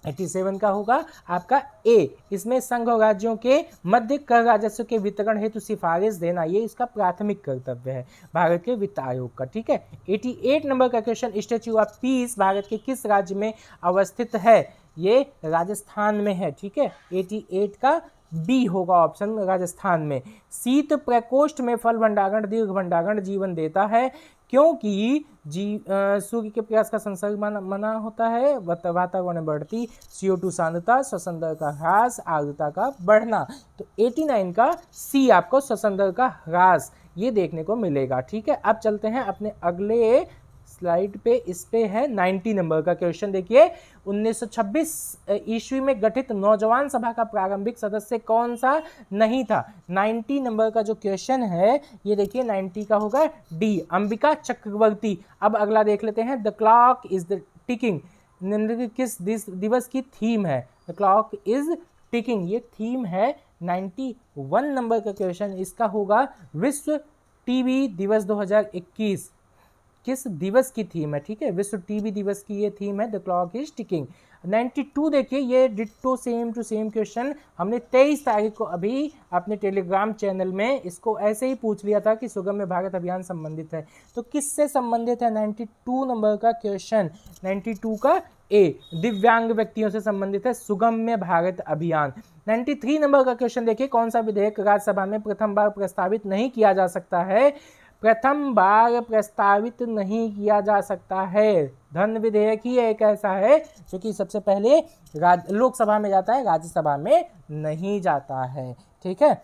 87 का होगा आपका ए। इसमें संघ और राज्यों के मध्य कर राजस्व के वितरण हेतु सिफारिश देना, ये इसका प्राथमिक कर्तव्य है भारत के वित्त आयोग का। ठीक है, 88 नंबर का question, statue of peace Bharat के किस राज्य में अवस्थित है। ये राजस्थान में है। ठीक है, 88 का बी होगा ऑप्शन, राजस्थान में। शीत प्रकोष्ठ में फल भंडारण दीर्घ भंडारण जीवन देता है, क्योंकि सूर्य के प्रकाश का संसर्ग मना होता है, वातावरण में बढ़ती CO2 सांद्रता, श्वसन का ह्रास, आर्द्रता का बढ़ना। तो 89 का सी आपको श्वसन का ह्रास ये देखने को मिलेगा। ठीक है, अब चलते हैं अपने अगले स्लाइड पे। इस पे है 90 नंबर का क्वेश्चन देखिए, 1926 ईस्वी में गठित नौजवान सभा का प्रारंभिक सदस्य कौन सा नहीं था। 90 नंबर का जो क्वेश्चन है ये देखिए 90 का होगा डी, अंबिका चक्रवर्ती। अब अगला देख लेते हैं, the clock is the ticking निम्नलिखित किस दिवस की थीम है। द क्लॉक इज टिकिंग ये थीम है। 91 नंबर का क्वेश्चन इसका होगा, विश्व टीबी दिवस 2021 किस दिवस की थीम है। ठीक है, विश्व टीबी दिवस की ये थीम है, द क्लॉक इज टिकिंग। 92 देखिए, ये ditto same to same question हमने 23 तारीख को अभी अपने टेलीग्राम चैनल में इसको ऐसे ही पूछ लिया था कि सुगम्य भारत अभियान संबंधित है, तो किससे संबंधित है 92 नंबर का क्वेश्चन। 92 का ए, दिव्यांग व्यक्तियों से संबंधित है सुगम्य भारत अभियान। 93 नंबर का क्वेश्चन देखिए, कौन सा विधेयक राज्यसभा में प्रथम बार प्रस्तावित नहीं किया जा सकता है। प्रथम बार प्रस्तावित नहीं किया जा सकता है, धन विधेयक ही एक ऐसा है जो कि सबसे पहले लोकसभा में जाता है, राज्यसभा में नहीं जाता है। ठीक है,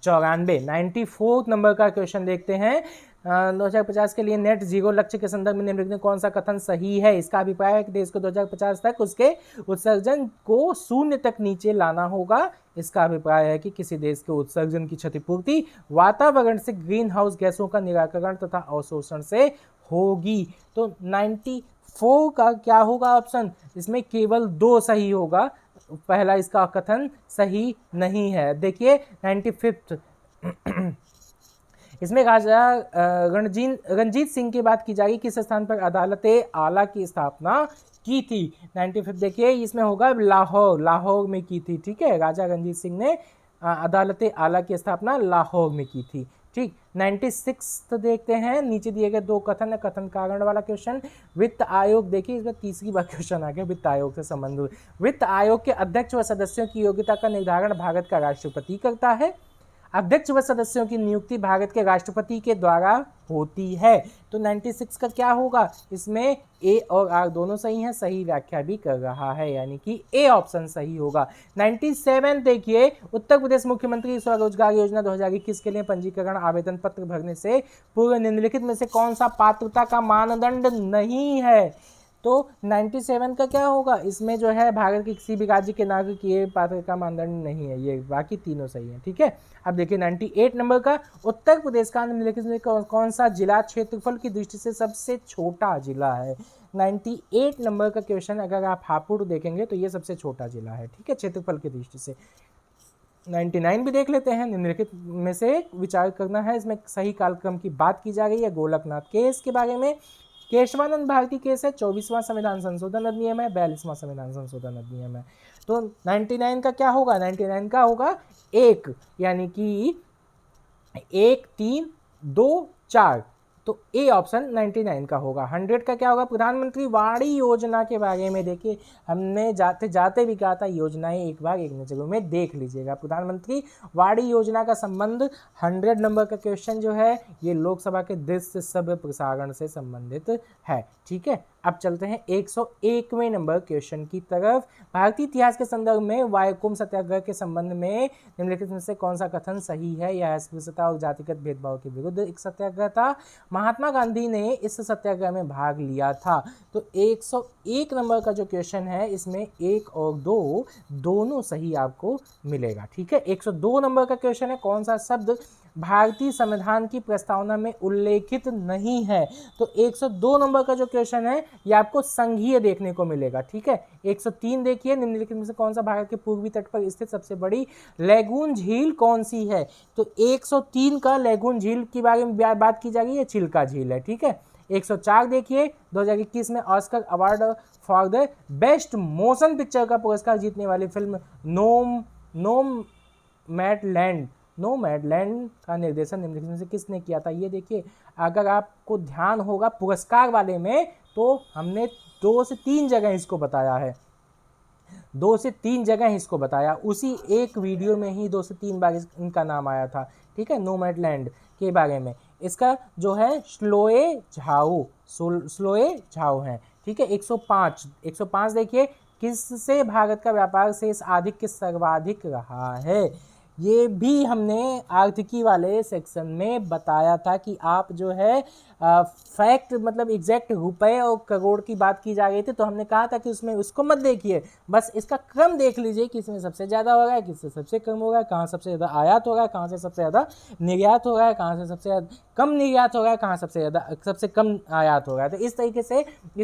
94 नंबर का क्वेश्चन देखते हैं। 2050 के लिए नेट जीरो लक्ष्य के संदर्भ में निम्नलिखित में कौन सा कथन सही है। इसका अभिप्राय है कि देश को 2050 तक उसके उत्सर्जन को 0 तक नीचे लाना होगा। इसका अभिप्राय है कि किसी देश के उत्सर्जन की क्षतिपूर्ति वातावरण से ग्रीन हाउस गैसों का निराकरण तथा अवशोषण से होगी। तो 94 का क्या होगा ऑप्शन, इसमें केवल 2 सही होगा, पहला इसका कथन सही नहीं है। देखिए 95 इसमें राजा रंजीत सिंह की बात की जाएगी, किस स्थान पर अदालत-ए आला की स्थापना की थी। 95 देखिए इसमें होगा लाहौर में की थी। ठीक है, राजा रंजीत सिंह ने अदालत-ए आला की स्थापना लाहौर में की थी। ठीक, 96 देखते हैं, नीचे दिए गए 2 कथन है, कथन कारण वाला क्वेश्चन। वित्त आयोग देखिए, इसमें तीसरी बार क्वेश्चन आ गया वित्त आयोग से संबंधित। वित्त आयोग के अध्यक्ष व सदस्यों की योग्यता का निर्धारण भारत का राष्ट्रपति करता है। अध्यक्ष व सदस्यों की नियुक्ति भारत के राष्ट्रपति के द्वारा होती है। तो 96 का क्या होगा, इसमें ए और आर दोनों सही हैं, सही व्याख्या भी कर रहा है, यानी कि ए ऑप्शन सही होगा। 97 देखिए, उत्तर प्रदेश मुख्यमंत्री स्वरोजगार योजना 2021 के लिए पंजीकरण आवेदन पत्र भरने से पूर्व निम्नलिखित में से कौन सा पात्रता का मानदंड नहीं है। तो 97 का क्या होगा, इसमें जो है भारत के किसी भी राज्य के नागरिक ये पात्र का मानदंड नहीं है, ये बाकी तीनों सही है, ठीक है। अब देखिए 98 नंबर का, उत्तर प्रदेश का निम्नलिखित में कौन सा जिला क्षेत्रफल की दृष्टि से सबसे छोटा जिला है। 98 नंबर का क्वेश्चन, अगर आप हापुड़ देखेंगे तो ये सबसे छोटा जिला है, ठीक है, क्षेत्रफल की दृष्टि से। 99 भी देख लेते हैं, निम्नलिखित में से विचार करना है। इसमें सही कालक्रम की बात की जा रही है गोलकनाथ केस के बारे में। केशवानंद भारती केस है, 24वां संविधान संशोधन अधिनियम है, 42वां संविधान संशोधन अधिनियम है। तो 99 का क्या होगा, 99 का होगा 1, यानी कि 1 3 2 4, तो ए ऑप्शन 99 का होगा। 100 का क्या होगा, प्रधानमंत्री वाणी योजना के बारे में देखिए, हमने जाते जाते भी कहा था योजनाएं एक बार एक नजरों में देख लीजिएगा। प्रधानमंत्री वाणी योजना का संबंध 100 नंबर का क्वेश्चन जो है ये लोकसभा के दृश्य श्रव्य प्रसारण से संबंधित है, ठीक है। अब चलते हैं 101वें नंबर क्वेश्चन की तरफ। भारतीय इतिहास के संदर्भ में वायकोम सत्याग्रह के संबंध में निम्नलिखित में से कौन सा कथन सही है। यह अस्पृश्यता और जातिगत भेदभाव के विरुद्ध एक सत्याग्रह था। महात्मा गांधी ने इस सत्याग्रह में भाग लिया था। तो 101 नंबर का जो क्वेश्चन है इसमें 1 और 2 दोनों सही आपको मिलेगा, ठीक है। 102 नंबर का क्वेश्चन है, कौन सा शब्द भारतीय संविधान की प्रस्तावना में उल्लेखित नहीं है। तो 102 नंबर का जो क्वेश्चन है ये आपको संघीय देखने को मिलेगा, ठीक है। 103 देखिए, निम्नलिखित में से कौन सा भारत के पूर्वी तट पर स्थित सबसे बड़ी लैगून झील कौन सी है। तो 103 का लैगून झील के बारे में बात की जा रही है, चिल्का झील है, ठीक है। 104 देखिए, 2021 में Oscar award for the best motion picture का पुरस्कार जीतने वाली फिल्म नोमैडलैंड का निर्देशन निम्नलिखित में से किसने किया था। ये देखिए, अगर आपको ध्यान होगा पुरस्कार वाले में तो हमने 2 से 3 जगह इसको बताया है, 2 से 3 जगह इसको बताया, उसी एक वीडियो में ही 2 से 3 बार इनका नाम आया था, ठीक है, नोमैडलैंड के बारे में। इसका जो है स्लोए झाओ है, ठीक है। 105 देखिए, किससे भारत का व्यापार शेष सर्वाधिक रहा है। ये भी हमने आर्थिकी वाले सेक्शन में बताया था कि आप जो है फैक्ट मतलब एग्जैक्ट रुपए और करोड़ की बात की जा रही थी, तो हमने कहा था कि उसमें उसको मत देखिए, बस इसका क्रम देख लीजिए कि इसमें सबसे ज़्यादा हो रहा है, किससे सबसे कम हो रहा है, कहाँ सबसे ज़्यादा आयात हो रहा है, कहाँ से सबसे ज़्यादा निर्यात हो रहा है, कहाँ से सबसे कम निर्यात हो रहा है, कहाँ सबसे कम आयात हो रहा है। तो इस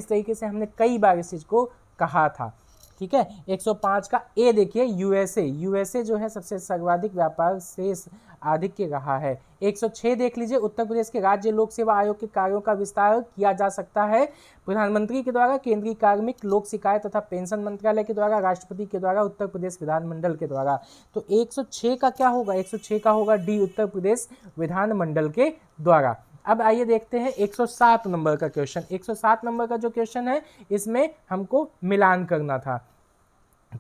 तरीके से हमने कई बार इस चीज़ को कहा था, ठीक है। 105 का ए देखिए, यूएसए जो है सबसे सर्वाधिक व्यापार शेष आधिक्य रहा है। 106 देख लीजिए, उत्तर प्रदेश के राज्य लोक सेवा आयोग के कार्यों का विस्तार किया जा सकता है प्रधानमंत्री के द्वारा, केंद्रीय कार्मिक लोक शिकायत तथा पेंशन मंत्रालय के द्वारा, राष्ट्रपति के द्वारा, उत्तर प्रदेश विधानमंडल के द्वारा। तो 106 का क्या होगा, 106 का होगा डी, उत्तर प्रदेश विधानमंडल के द्वारा। अब आइए देखते हैं 107 नंबर का क्वेश्चन। 107 नंबर का जो क्वेश्चन है इसमें हमको मिलान करना था,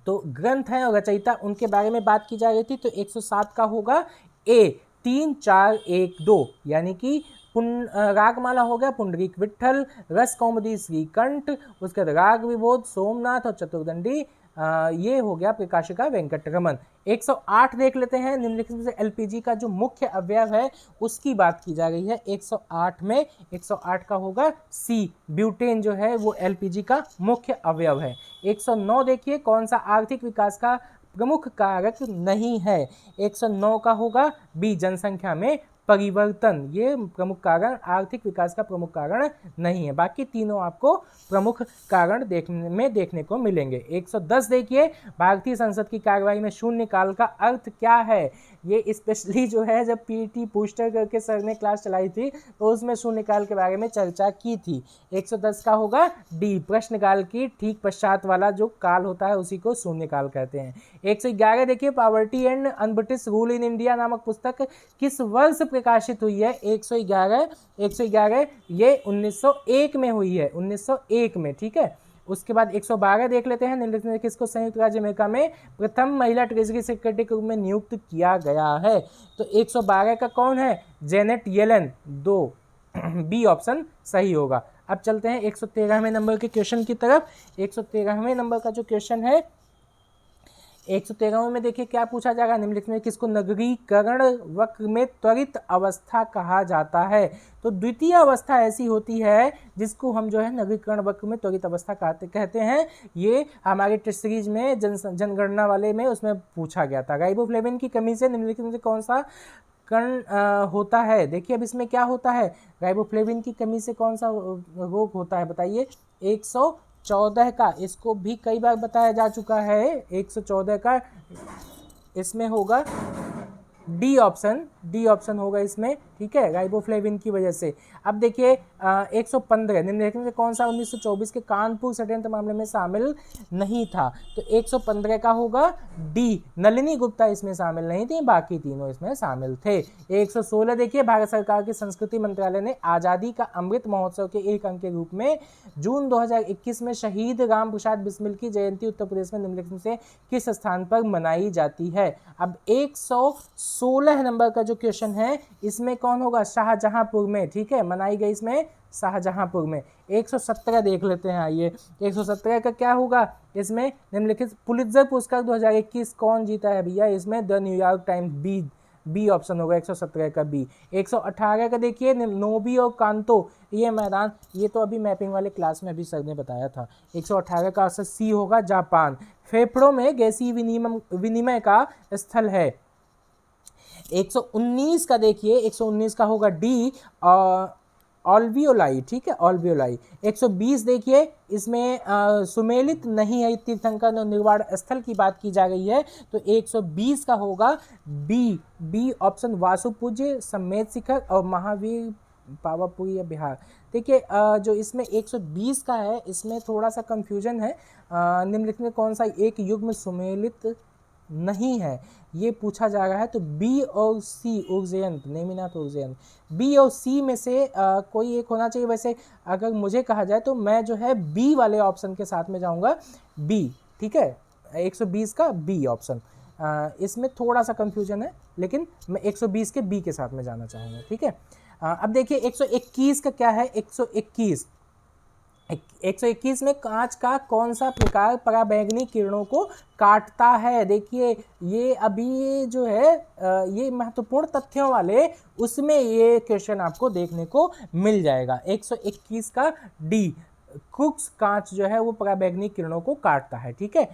तो ग्रंथ है और रचयिता उनके बारे में बात की जा रही थी। तो 107 का होगा ए, 3 4 1 2, यानी कि रागमाला हो गया पुंडरीक विठल, रस कौमुदी श्रीकंठ, उसके बाद राग विबोध सोमनाथ और चतुर्दंडी ये हो गया प्रकाशिका वेंकटरमन। 108 देख लेते हैं, निम्नलिखित में से एलपीजी का जो मुख्य अवयव है उसकी बात की जा रही है 108 में। 108 का होगा सी, ब्यूटेन जो है वो एलपीजी का मुख्य अवयव है। 109 देखिए, कौन सा आर्थिक विकास का प्रमुख कारक नहीं है। 109 का होगा बी, जनसंख्या में परिवर्तन, ये प्रमुख कारण, आर्थिक विकास का प्रमुख कारण नहीं है। बाकी तीनों आपको प्रमुख कारण देखने को मिलेंगे। 110 देखिए, भारतीय संसद की कार्यवाही में शून्यकाल का अर्थ क्या है। ये स्पेशली जो है जब पीटी पूस्टर करके सर ने क्लास चलाई थी तो उसमें शून्यकाल के बारे में चर्चा की थी। 110 का होगा डी, प्रश्नकाल की ठीक पश्चात वाला जो काल होता है उसी को शून्यकाल कहते हैं। 111 देखिए, poverty and un-British rule in India नामक पुस्तक किस वर्ष प्रकाशित हुई है। 111 ये 1901 में हुई है, 1901 में, ठीक है। उसके बाद 112 देख लेते हैं, निम्नलिखित में किसको संयुक्त राज्य अमेरिका में प्रथम महिला ट्रेजरी सेक्रेटरी के रूप में नियुक्त किया गया है। तो 112 का कौन है, जेनेट येलन, 2 बी ऑप्शन सही होगा। अब चलते हैं 113वें नंबर के क्वेश्चन की तरफ। 113वें नंबर का जो क्वेश्चन है, 113वें में देखिए क्या पूछा जाएगा, निम्नलिखित में किसको नगरीकरण वक्र में त्वरित अवस्था कहा जाता है। तो द्वितीय अवस्था ऐसी होती है जिसको हम जो है नगरीकरण वक्र में त्वरित अवस्था कहते हैं। ये हमारे टेस्ट सीरीज में जनगणना वाले में उसमें पूछा गया था। राइबोफ्लेविन की कमी से निम्नलिखित में कौन सा कण होता है। देखिए अब इसमें क्या होता है, राइबोफ्लेविन की कमी से कौन सा रोग होता है बताइए। 114 का, इसको भी कई बार बताया जा चुका है। 114 का इसमें होगा डी ऑप्शन होगा इसमें, ठीक है, राइबोफ्लेविन की वजह से। अब देखिए 115 निम्नलिखित में कौन सा 1924 के कानपुर षड्यंत्र मामले में शामिल नहीं था। तो 115 का होगा डी, नलिनी गुप्ता इसमें शामिल नहीं थी, बाकी तीनों इसमें शामिल थे। 116 देखिए, भारत सरकार के संस्कृति मंत्रालय ने आज़ादी का अमृत महोत्सव के एक अंग के रूप में जून 2021 में शहीद राम प्रसाद बिस्मिल की जयंती उत्तर प्रदेश में निम्नलिखित से किस स्थान पर मनाई जाती है। अब 116 नंबर का जो क्वेश्चन है इसमें कौन होगा, शाहजहांपुर में, ठीक है, मनाई गई इसमें शाहजहांपुर में। 117 देख लेते हैं, आइए 117 का क्या होगा, इसमें निम्नलिखित पुलित्जर पुरस्कार 2021 कौन जीता है भैया, इसमें the New York times, B option होगा 117 का बी। 118 का देखिए, नोबी और कांतो, ये मैदान, ये तो अभी मैपिंग वाले क्लास में अभी सर ने बताया था। 118 का आंसर सी होगा, जापान। फेफड़ों में गैसीय विनिमय का स्थल है। 119 का देखिए, 119 का होगा डी, ऑल्वियोलाई, ठीक है, ऑल्वियोलाई। 120 देखिए, इसमें सुमेलित नहीं है तीर्थंकर और निर्वाण स्थल की बात की जा रही है, तो 120 का होगा बी ऑप्शन, वासुपूज्य, समेत शिखर और महावीर पावापुरी या बिहार। देखिए जो इसमें 120 का है इसमें थोड़ा सा कंफ्यूजन है, निम्नलिखित में कौन सा एक युग्म सुमेलित नहीं है ये पूछा जा रहा है। तो बी और सी, उर्जयंत, नेमिनाथ उर्जयंत, बी और सी में से कोई एक होना चाहिए। वैसे अगर मुझे कहा जाए तो मैं जो है बी वाले ऑप्शन के साथ में जाऊंगा, बी, ठीक है, 120 का बी ऑप्शन। इसमें थोड़ा सा कंफ्यूजन है लेकिन मैं 120 के बी के साथ में जाना चाहूँगा, ठीक है। अब देखिए 121 का क्या है, 121 में कांच का कौन सा प्रकार पराबैंगनी किरणों को काटता है। देखिए ये अभी जो है ये महत्वपूर्ण तथ्यों वाले, उसमें ये क्वेश्चन आपको देखने को मिल जाएगा। 121 का डी, क्रुक्स कांच जो है वो पराबैंगनी किरणों को काटता है, ठीक है।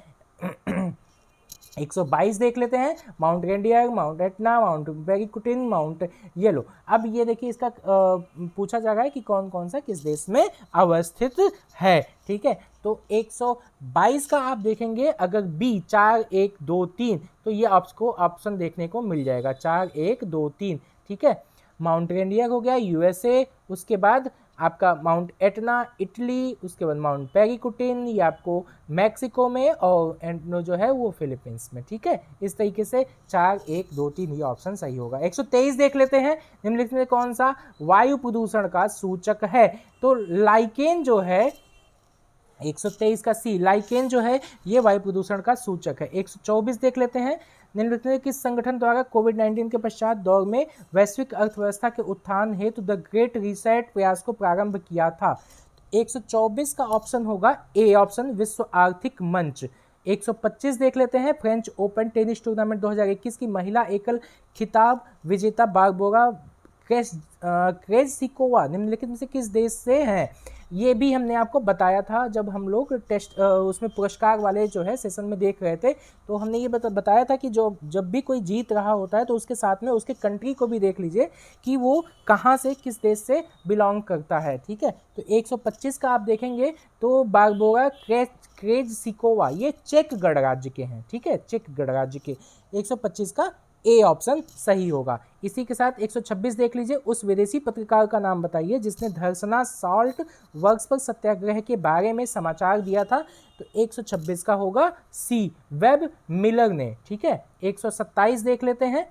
122 देख लेते हैं, mount Rainier, mount Etna, mount Paricutin, mount Yellow. अब ये देखिए इसका पूछा जा रहा है कि कौन कौन सा किस देश में अवस्थित है, ठीक है। तो 122 का आप देखेंगे अगर बी 4 1 2 3, तो ये आपको ऑप्शन देखने को मिल जाएगा 4 1 2 3, ठीक है। माउंट रेंडियर हो गया यूएसए, उसके बाद आपका माउंट एटना इटली, उसके बाद माउंट पेरिकुटिन ये आपको मैक्सिको में, और एंटनो जो है वो फिलीपींस में, ठीक है। इस तरीके से 4 1 2 3 ये ऑप्शन सही होगा। 123 देख लेते हैं, निम्नलिखित में कौन सा वायु प्रदूषण का सूचक है। तो लाइकेन जो है 123 का सी, लाइकेन जो है ये वायु प्रदूषण का सूचक है। 124 देख लेते हैं, निम्नलिखित में किस संगठन द्वारा कोविड-19 के पश्चात दौर में वैश्विक अर्थव्यवस्था के उत्थान हेतु द ग्रेट रीसेट प्रयास को प्रारंभ किया था। 124 का ऑप्शन होगा ए ऑप्शन, विश्व आर्थिक मंच। 125 देख लेते हैं, फ्रेंच ओपन टेनिस टूर्नामेंट 2021 की महिला एकल खिताब विजेता बारबोरा क्रेजिकोवा निम्नलिखित में से किस देश से हैं। ये भी हमने आपको बताया था जब हम लोग टेस्ट उसमें पुरस्कार वाले जो है सेशन में देख रहे थे, तो हमने ये बताया था कि जब भी कोई जीत रहा होता है तो उसके साथ में उसके कंट्री को भी देख लीजिए कि वो कहाँ से, किस देश से बिलोंग करता है, ठीक है। तो 125 का आप देखेंगे तो बारबोरा क्रेजिकोवा ये चेक गणराज्य के हैं, ठीक है, चेक गणराज्य के। 125 का ए ऑप्शन सही होगा। इसी के साथ 126 देख लीजिए, उस विदेशी पत्रकार का नाम बताइए जिसने धरसना साल्ट वर्क्स पर सत्याग्रह के बारे में समाचार दिया था। तो 126 का होगा सी, वेब मिलर ने, ठीक है। 127 देख लेते हैं,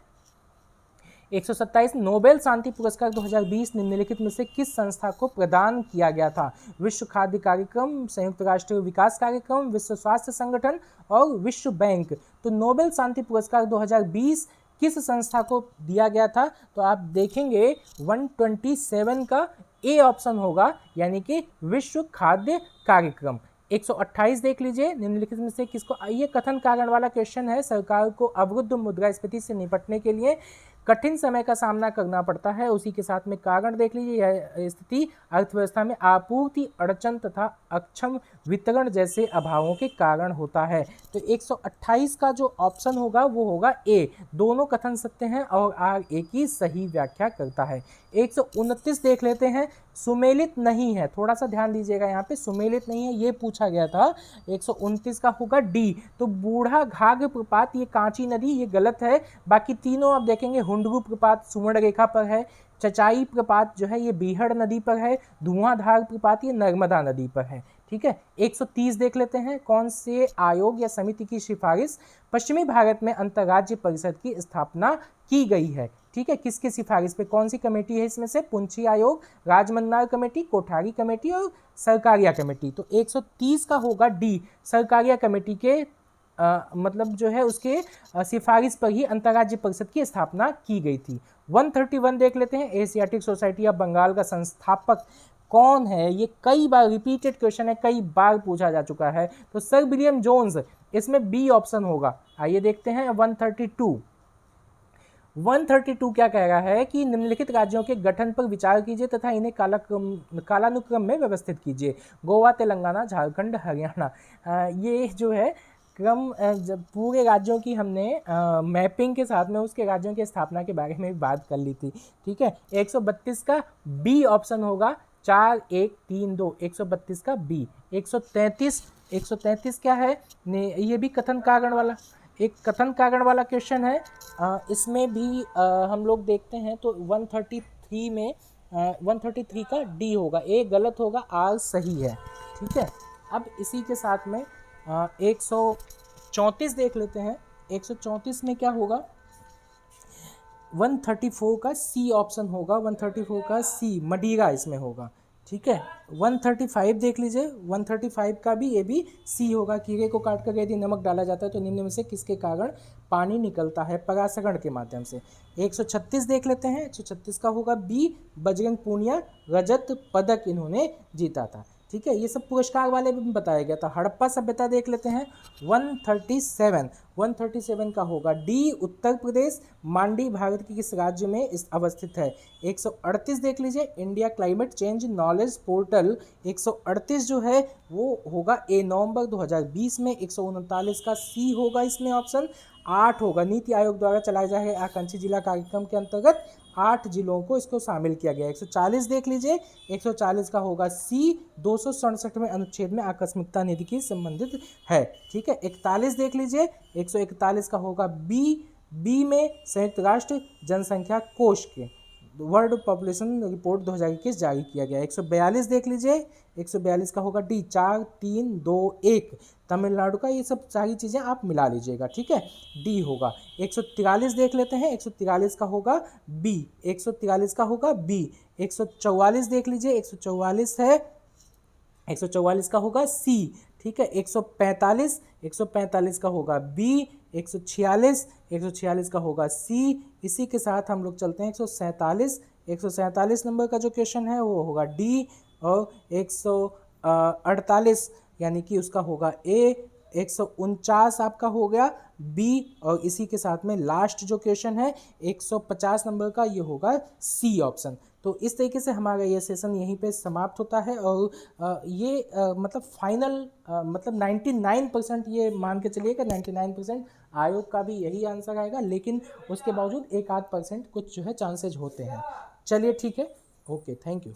127 नोबेल शांति पुरस्कार 2020 निम्नलिखित में से किस संस्था को प्रदान किया गया था? विश्व खाद्य कार्यक्रम, संयुक्त राष्ट्र विकास कार्यक्रम, विश्व स्वास्थ्य संगठन और विश्व बैंक। तो नोबेल शांति पुरस्कार 2020 किस संस्था को दिया गया था? तो आप देखेंगे 127 का ए ऑप्शन होगा, यानी कि विश्व खाद्य कार्यक्रम। 128 देख लीजिए, निम्नलिखित में से किसको, ये कथन कारण वाला क्वेश्चन है। सरकार को अवरुद्ध मुद्रास्फीति से निपटने के लिए कठिन समय का सामना करना पड़ता है, उसी के साथ में कारण देख लीजिए, यह स्थिति अर्थव्यवस्था में आपूर्ति अड़चन तथा अक्षम वितरण जैसे अभावों के कारण होता है। तो 128 का जो ऑप्शन होगा वो होगा ए, दोनों कथन सत्य हैं और आर ए की सही व्याख्या करता है। 129 देख लेते हैं, सुमेलित नहीं है, थोड़ा सा ध्यान दीजिएगा, यहाँ पे सुमेलित नहीं है ये पूछा गया था। 129 का होगा डी, तो बूढ़ा घाघ प्रपात, ये कांची नदी, ये गलत है। बाकी तीनों आप देखेंगे, हुंडरू प्रपात सुवर्ण रेखा पर है, चचाई प्रपात जो है ये बीहड़ नदी पर है, धुआंधार प्रपात ये नर्मदा नदी पर है। ठीक है, 130 देख लेते हैं, कौन से आयोग या समिति की सिफारिश पश्चिमी भारत में अंतर्राज्य परिषद की स्थापना की गई है? ठीक है, किसकी सिफारिश पे, कौन सी कमेटी है इसमें से? पुंछी आयोग, राजमन्नार कमेटी, कोठारी कमेटी और सरकारिया कमेटी। तो 130 का होगा डी, सरकारिया कमेटी के मतलब जो है उसके सिफारिश पर ही अंतर्राज्य परिषद की स्थापना की गई थी। 131 देख लेते हैं, एशियाटिक सोसाइटी ऑफ बंगाल का संस्थापक कौन है? ये कई बार रिपीटेड क्वेश्चन है, कई बार पूछा जा चुका है। तो सर विलियम जोन्स, इसमें बी ऑप्शन होगा। आइए देखते हैं 132 क्या कह रहा है कि निम्नलिखित राज्यों के गठन पर विचार कीजिए तथा इन्हें कालानुक्रम में व्यवस्थित कीजिए। गोवा, तेलंगाना, झारखंड, हरियाणा। ये जो है क्रम, जब पूरे राज्यों की हमने मैपिंग के साथ में उसके राज्यों की स्थापना के बारे में भी बात कर ली थी। ठीक है, 132 का बी ऑप्शन होगा, 4 1 3 2, 132 का बी। 133 क्या है? ये भी कथन कारण वाला, एक कथन कारण वाला क्वेश्चन है। इसमें भी हम लोग देखते हैं तो 133 में 133 का डी होगा, ए गलत होगा, आर सही है। ठीक है, अब इसी के साथ में 134 देख लेते हैं। 134 में क्या होगा? 134 का सी ऑप्शन होगा, 134 का सी, मडीरा इसमें होगा। ठीक है, 135 देख लीजिए, 135 का भी ये भी सी होगा। कीड़े को काट कर यदि नमक डाला जाता है तो निम्न में से किसके कारण पानी निकलता है? परासरण के माध्यम से। 136 देख लेते हैं, 136 का होगा बी, बजरंग पूनिया रजत पदक इन्होंने जीता था। ठीक है, ये सब पुरस्कार वाले भी बताया गया था। हड़प्पा सभ्यता देख लेते हैं, 137 का होगा डी, उत्तर प्रदेश। मांडी भारत के किस राज्य में अवस्थित है? 138 देख लीजिए, India climate change knowledge portal. 138 जो है वो होगा ए, नवंबर 2020 में। 139 का सी होगा इसमें ऑप्शन। 8 होगा, नीति आयोग द्वारा चलाए जा रहे आकांक्षी जिला कार्यक्रम के अंतर्गत 8 जिलों को इसको शामिल किया गया। 140 देख लीजिए, 140 का होगा सी, 267वें अनुच्छेद में आकस्मिकता निधि की संबंधित है। ठीक है, 41 देख लीजिए, 141 का होगा बी में संयुक्त राष्ट्र जनसंख्या कोष के वर्ल्ड पॉपुलेशन रिपोर्ट 2021 जारी किया गया। 142 देख लीजिए, 142 का होगा डी, 4 3 2 1 तमिलनाडु का। ये सब सारी चीज़ें आप मिला लीजिएगा। ठीक है, डी होगा। 143 देख लेते हैं, 143 का होगा बी, 143 का होगा बी। 144 देख लीजिए, 144 है, 144 का होगा सी। ठीक है, 145 का होगा बी। 146 का होगा सी। इसी के साथ हम लोग चलते हैं 147 नंबर का जो क्वेश्चन है वो होगा डी, और 148 यानी कि उसका होगा ए। 149 आपका हो गया बी, और इसी के साथ में लास्ट जो क्वेश्चन है 150 नंबर का, ये होगा सी ऑप्शन। तो इस तरीके से हमारा ये सेशन यहीं पे समाप्त होता है, और ये मतलब फाइनल मतलब 99% ये मान के चलिए कि 99% आयोग का भी यही आंसर आएगा, लेकिन उसके बावजूद 1-8% कुछ जो है चांसेज होते हैं। चलिए ठीक है, ओके, थैंक यू।